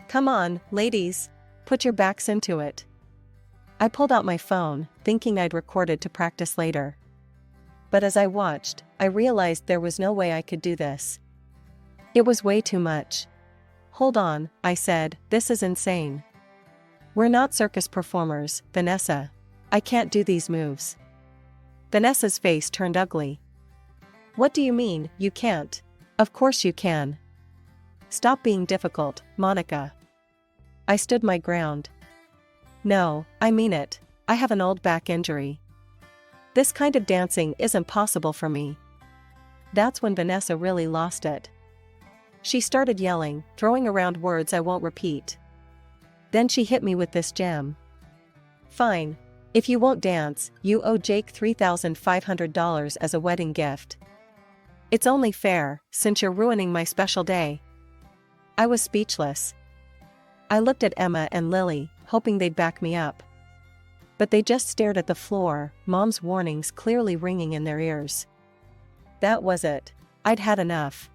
"Come on, ladies, put your backs into it." I pulled out my phone, thinking I'd record it to practice later. But as I watched, I realized there was no way I could do this. It was way too much. "Hold on," I said, "this is insane. We're not circus performers, Vanessa. I can't do these moves." Vanessa's face turned ugly. "What do you mean, you can't? Of course you can. Stop being difficult, Monica." I stood my ground. "No, I mean it. I have an old back injury. This kind of dancing isn't possible for me." That's when Vanessa really lost it. She started yelling, throwing around words I won't repeat. Then she hit me with this gem. "Fine. If you won't dance, you owe Jake $3,500 as a wedding gift. It's only fair, since you're ruining my special day." I was speechless. I looked at Emma and Lily, hoping they'd back me up. But they just stared at the floor, Mom's warnings clearly ringing in their ears. That was it. I'd had enough.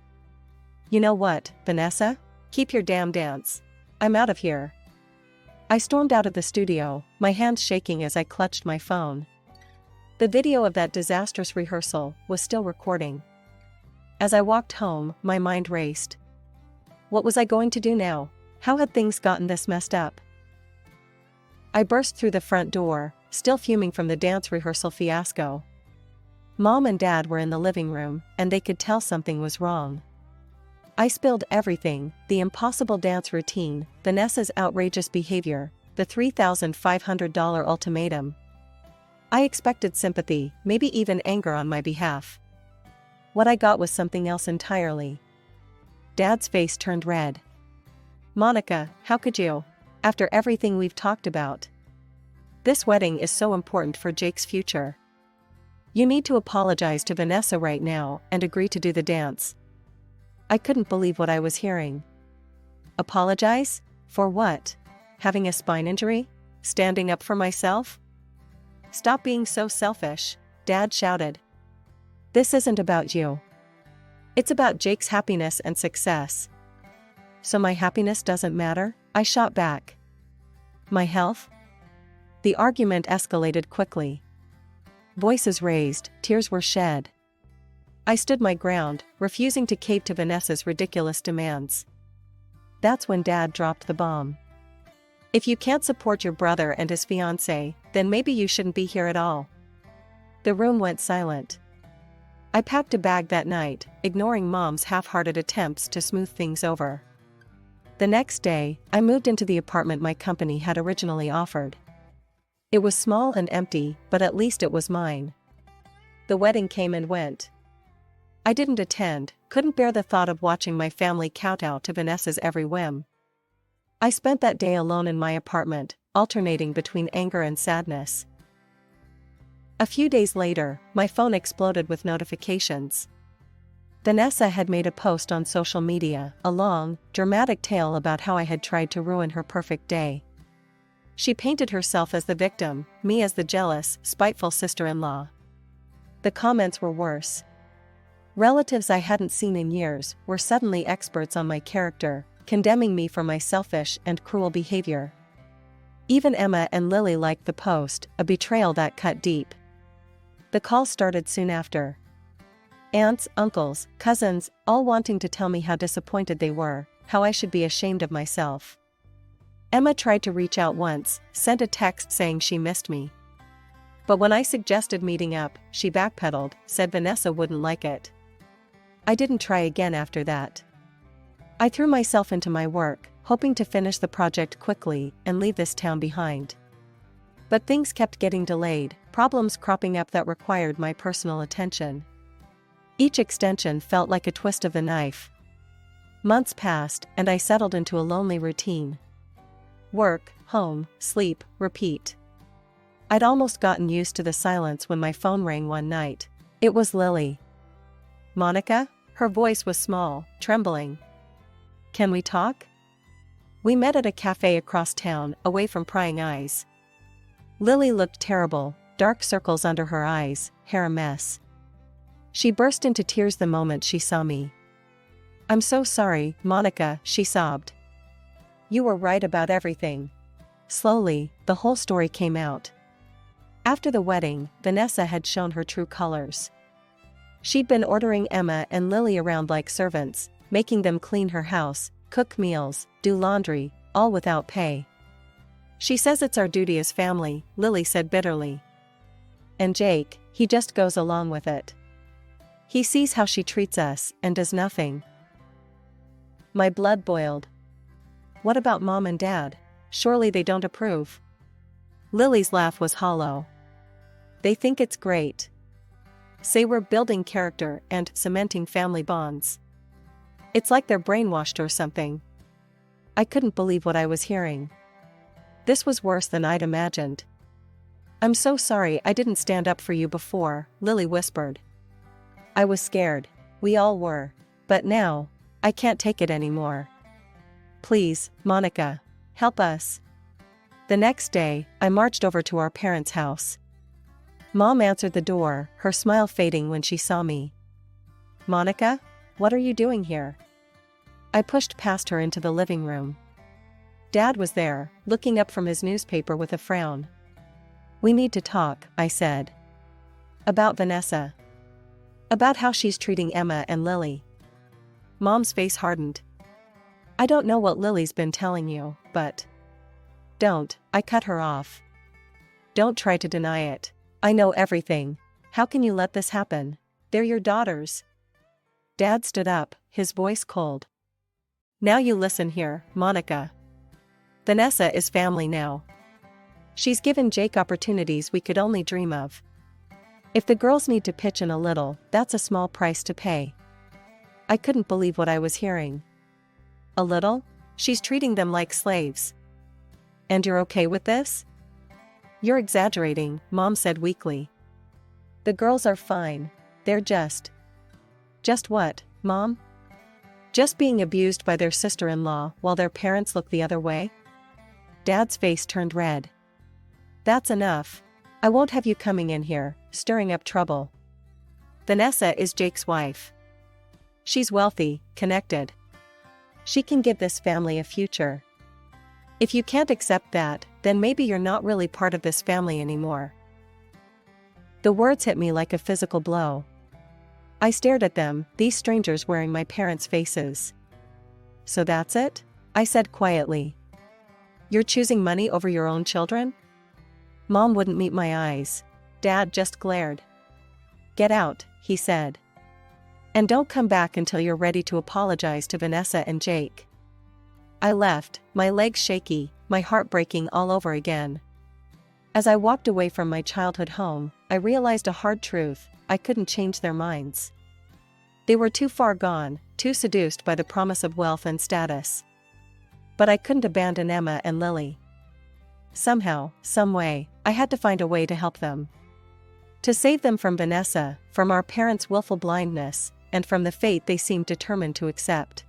"You know what, Vanessa? Keep your damn dance. I'm out of here." I stormed out of the studio, my hands shaking as I clutched my phone. The video of that disastrous rehearsal was still recording. As I walked home, my mind raced. What was I going to do now? How had things gotten this messed up? I burst through the front door, still fuming from the dance rehearsal fiasco. Mom and Dad were in the living room, and they could tell something was wrong. I spilled everything: the impossible dance routine, Vanessa's outrageous behavior, the $3,500 ultimatum. I expected sympathy, maybe even anger on my behalf. What I got was something else entirely. Dad's face turned red. "Monica, how could you? After everything we've talked about. This wedding is so important for Jake's future. You need to apologize to Vanessa right now and agree to do the dance." I couldn't believe what I was hearing. Apologize? For what? Having a spine injury? Standing up for myself? "Stop being so selfish," Dad shouted. "This isn't about you. It's about Jake's happiness and success." "So my happiness doesn't matter?" I shot back. "My health?" The argument escalated quickly. Voices raised, tears were shed. I stood my ground, refusing to cave to Vanessa's ridiculous demands. That's when Dad dropped the bomb. "If you can't support your brother and his fiancée, then maybe you shouldn't be here at all." The room went silent. I packed a bag that night, ignoring Mom's half-hearted attempts to smooth things over. The next day, I moved into the apartment my company had originally offered. It was small and empty, but at least it was mine. The wedding came and went. I didn't attend, couldn't bear the thought of watching my family kowtow to Vanessa's every whim. I spent that day alone in my apartment, alternating between anger and sadness. A few days later, my phone exploded with notifications. Vanessa had made a post on social media, a long, dramatic tale about how I had tried to ruin her perfect day. She painted herself as the victim, me as the jealous, spiteful sister-in-law. The comments were worse. Relatives I hadn't seen in years were suddenly experts on my character, condemning me for my selfish and cruel behavior. Even Emma and Lily liked the post, a betrayal that cut deep. The calls started soon after. Aunts, uncles, cousins, all wanting to tell me how disappointed they were, how I should be ashamed of myself. Emma tried to reach out once, sent a text saying she missed me. But when I suggested meeting up, she backpedaled, said Vanessa wouldn't like it. I didn't try again after that. I threw myself into my work, hoping to finish the project quickly and leave this town behind. But things kept getting delayed, problems cropping up that required my personal attention. Each extension felt like a twist of the knife. Months passed, and I settled into a lonely routine. Work, home, sleep, repeat. I'd almost gotten used to the silence when my phone rang one night. It was Lily. "Monica?" Her voice was small, trembling. "Can we talk?" We met at a cafe across town, away from prying eyes. Lily looked terrible, dark circles under her eyes, hair a mess. She burst into tears the moment she saw me. "I'm so sorry, Monica," she sobbed. "You were right about everything." Slowly, the whole story came out. After the wedding, Vanessa had shown her true colors. She'd been ordering Emma and Lily around like servants, making them clean her house, cook meals, do laundry, all without pay. "She says it's our duty as family," Lily said bitterly. "And Jake, he just goes along with it. He sees how she treats us and does nothing." My blood boiled. "What about Mom and Dad? Surely they don't approve?" Lily's laugh was hollow. "They think it's great. Say we're building character and cementing family bonds. It's like they're brainwashed or something." I couldn't believe what I was hearing. This was worse than I'd imagined. "I'm so sorry I didn't stand up for you before," Lily whispered. I was scared. We all were. But now, I can't take it anymore. "Please, Monica, help us." The next day, I marched over to our parents' house. Mom answered the door, her smile fading when she saw me. "Monica, what are you doing here?" I pushed past her into the living room. Dad was there, looking up from his newspaper with a frown. "We need to talk," I said. "About Vanessa. About how she's treating Emma and Lily." Mom's face hardened. "I don't know what Lily's been telling you, but..." "Don't," I cut her off. "Don't try to deny it. I know everything. How can you let this happen? They're your daughters." Dad stood up, his voice cold. "Now you listen here, Monica. Vanessa is family now. She's given Jake opportunities we could only dream of. If the girls need to pitch in a little, that's a small price to pay." I couldn't believe what I was hearing. "A little? She's treating them like slaves. And you're okay with this?" "You're exaggerating," Mom said weakly. "The girls are fine. They're just..." "Just what, Mom?" "Just being abused by their sister-in-law while their parents look the other way." Dad's face turned red. "That's enough. I won't have you coming in here, stirring up trouble. Vanessa is Jake's wife. She's wealthy, connected. She can give this family a future. If you can't accept that, then maybe you're not really part of this family anymore." The words hit me like a physical blow. I stared at them, these strangers wearing my parents' faces. "So that's it?" I said quietly. "You're choosing money over your own children?" Mom wouldn't meet my eyes. Dad just glared. "Get out," he said. "And don't come back until you're ready to apologize to Vanessa and Jake." I left, my legs shaky, my heart breaking all over again. As I walked away from my childhood home, I realized a hard truth: I couldn't change their minds. They were too far gone, too seduced by the promise of wealth and status. But I couldn't abandon Emma and Lily. Somehow, some way, I had to find a way to help them. To save them from Vanessa, from our parents' willful blindness, and from the fate they seemed determined to accept.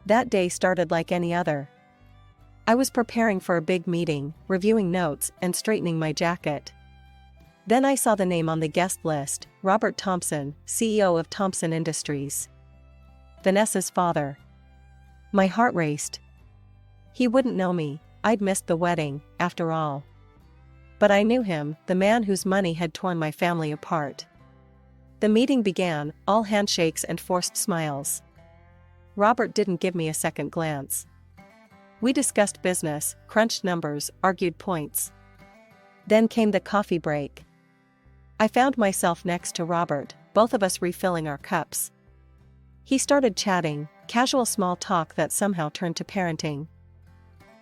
That day started like any other. I was preparing for a big meeting, reviewing notes, and straightening my jacket. Then I saw the name on the guest list: Robert Thompson, CEO of Thompson Industries. Vanessa's father. My heart raced. He wouldn't know me. I'd missed the wedding, after all. But I knew him, the man whose money had torn my family apart. The meeting began, all handshakes and forced smiles. Robert didn't give me a second glance. We discussed business, crunched numbers, argued points. Then came the coffee break. I found myself next to Robert, both of us refilling our cups. He started chatting, casual small talk that somehow turned to parenting.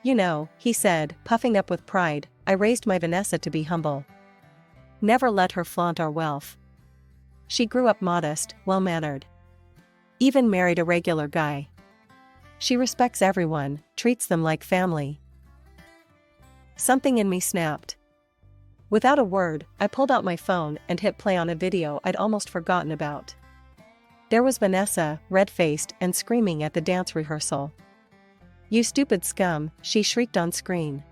You know, he said, puffing up with pride, I raised my Vanessa to be humble. Never let her flaunt our wealth. She grew up modest, well-mannered. Even married a regular guy. She respects everyone, treats them like family. Something in me snapped. Without a word, I pulled out my phone and hit play on a video I'd almost forgotten about. There was Vanessa, red-faced and screaming at the dance rehearsal. You stupid scum, she shrieked on screen.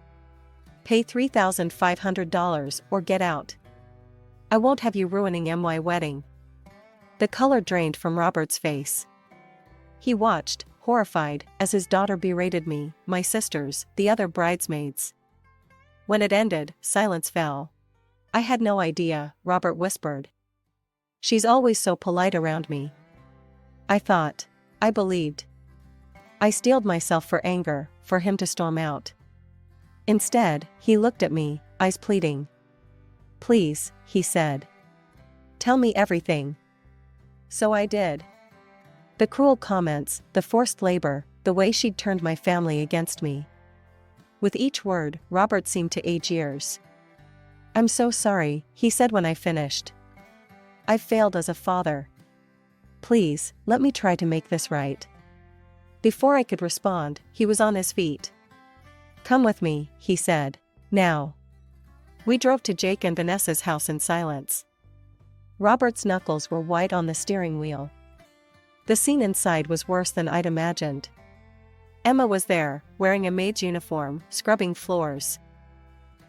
Pay $3,500 or get out. I won't have you ruining my wedding. The color drained from Robert's face. He watched, horrified, as his daughter berated me, my sisters, the other bridesmaids. When it ended, silence fell. I had no idea, Robert whispered. She's always so polite around me. I thought. I believed. I steeled myself for anger, for him to storm out. Instead, he looked at me, eyes pleading. Please, he said. Tell me everything. So I did. The cruel comments, the forced labor, the way she'd turned my family against me. With each word, Robert seemed to age years. I'm so sorry, he said when I finished. I've failed as a father. Please, let me try to make this right. Before I could respond, he was on his feet. Come with me, he said. Now. We drove to Jake and Vanessa's house in silence. Robert's knuckles were white on the steering wheel. The scene inside was worse than I'd imagined. Emma was there, wearing a maid's uniform, scrubbing floors.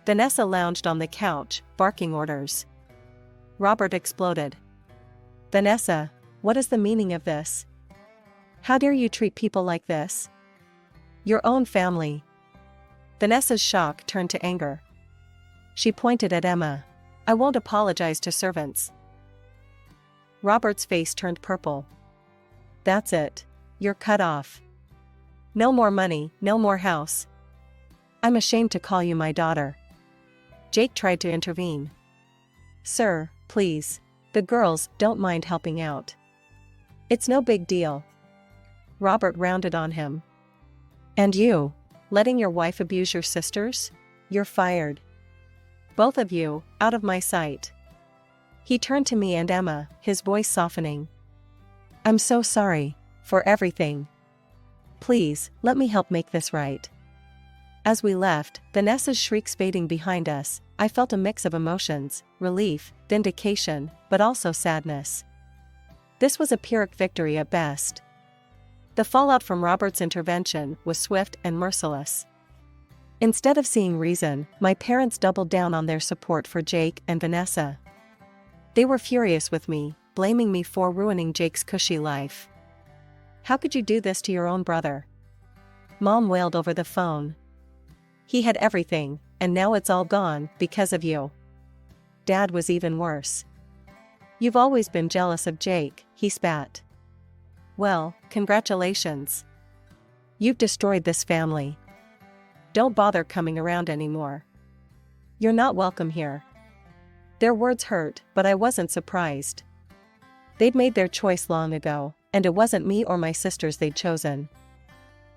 Vanessa lounged on the couch, barking orders. Robert exploded. Vanessa, what is the meaning of this? How dare you treat people like this? Your own family. Vanessa's shock turned to anger. She pointed at Emma. I won't apologize to servants. Robert's face turned purple. That's it. You're cut off. No more money, no more house. I'm ashamed to call you my daughter. Jake tried to intervene. Sir, please. The girls don't mind helping out. It's no big deal. Robert rounded on him. And you? Letting your wife abuse your sisters? You're fired. Both of you, out of my sight. He turned to me and Emma, his voice softening. I'm so sorry. For everything. Please, let me help make this right. As we left, Vanessa's shrieks fading behind us, I felt a mix of emotions, relief, vindication, but also sadness. This was a Pyrrhic victory at best. The fallout from Robert's intervention was swift and merciless. Instead of seeing reason, my parents doubled down on their support for Jake and Vanessa. They were furious with me, blaming me for ruining Jake's cushy life. How could you do this to your own brother? Mom wailed over the phone. He had everything, and now it's all gone because of you. Dad was even worse. You've always been jealous of Jake, he spat. Well, congratulations. You've destroyed this family. Don't bother coming around anymore. You're not welcome here. Their words hurt, but I wasn't surprised. They'd made their choice long ago, and it wasn't me or my sisters they'd chosen.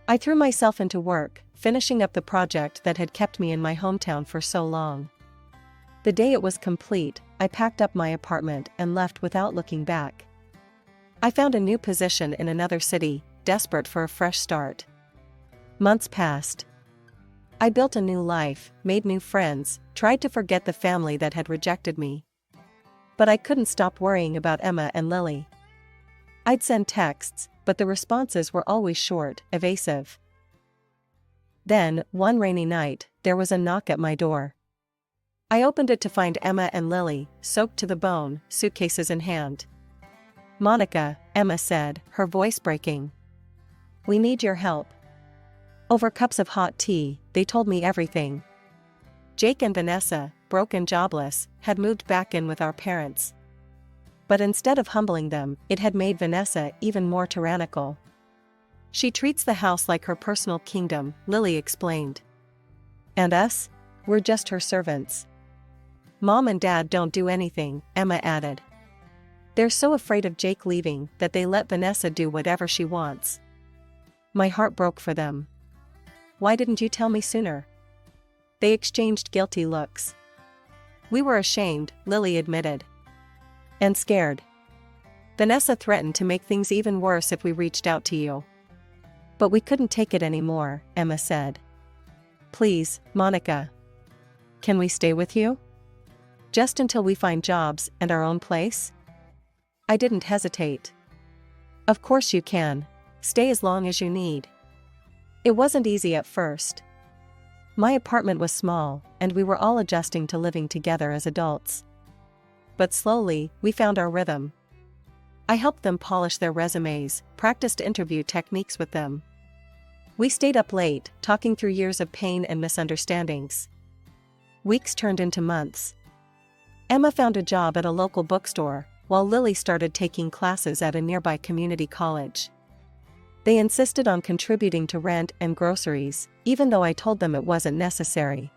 I threw myself into work, finishing up the project that had kept me in my hometown for so long. The day it was complete, I packed up my apartment and left without looking back. I found a new position in another city, desperate for a fresh start. Months passed. I built a new life, made new friends, tried to forget the family that had rejected me. But I couldn't stop worrying about Emma and Lily. I'd send texts, but the responses were always short, evasive. Then, one rainy night, there was a knock at my door. I opened it to find Emma and Lily, soaked to the bone, suitcases in hand. Monica, Emma said, her voice breaking. We need your help. Over cups of hot tea, they told me everything. Jake and Vanessa, broke jobless, had moved back in with our parents. But instead of humbling them, it had made Vanessa even more tyrannical. She treats the house like her personal kingdom, Lily explained. And us? We're just her servants. Mom and Dad don't do anything, Emma added. They're so afraid of Jake leaving that they let Vanessa do whatever she wants. My heart broke for them. Why didn't you tell me sooner? They exchanged guilty looks. We were ashamed, Lily admitted. And scared. Vanessa threatened to make things even worse if we reached out to you. But we couldn't take it anymore, Emma said. Please, Monica. Can we stay with you? Just until we find jobs and our own place? I didn't hesitate. Of course you can. Stay as long as you need. It wasn't easy at first. My apartment was small, and we were all adjusting to living together as adults. But slowly, we found our rhythm. I helped them polish their resumes, practiced interview techniques with them. We stayed up late, talking through years of pain and misunderstandings. Weeks turned into months. Emma found a job at a local bookstore, while Lily started taking classes at a nearby community college. They insisted on contributing to rent and groceries, even though I told them it wasn't necessary.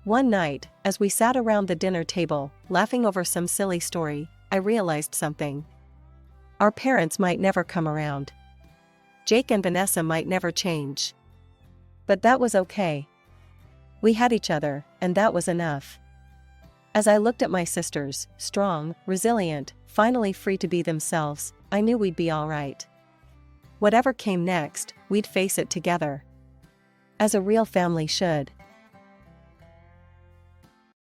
One night, as we sat around the dinner table, laughing over some silly story, I realized something. Our parents might never come around. Jake and Vanessa might never change. But that was okay. We had each other, and that was enough. As I looked at my sisters, strong, resilient, finally free to be themselves, I knew we'd be all right. Whatever came next, we'd face it together. As a real family should.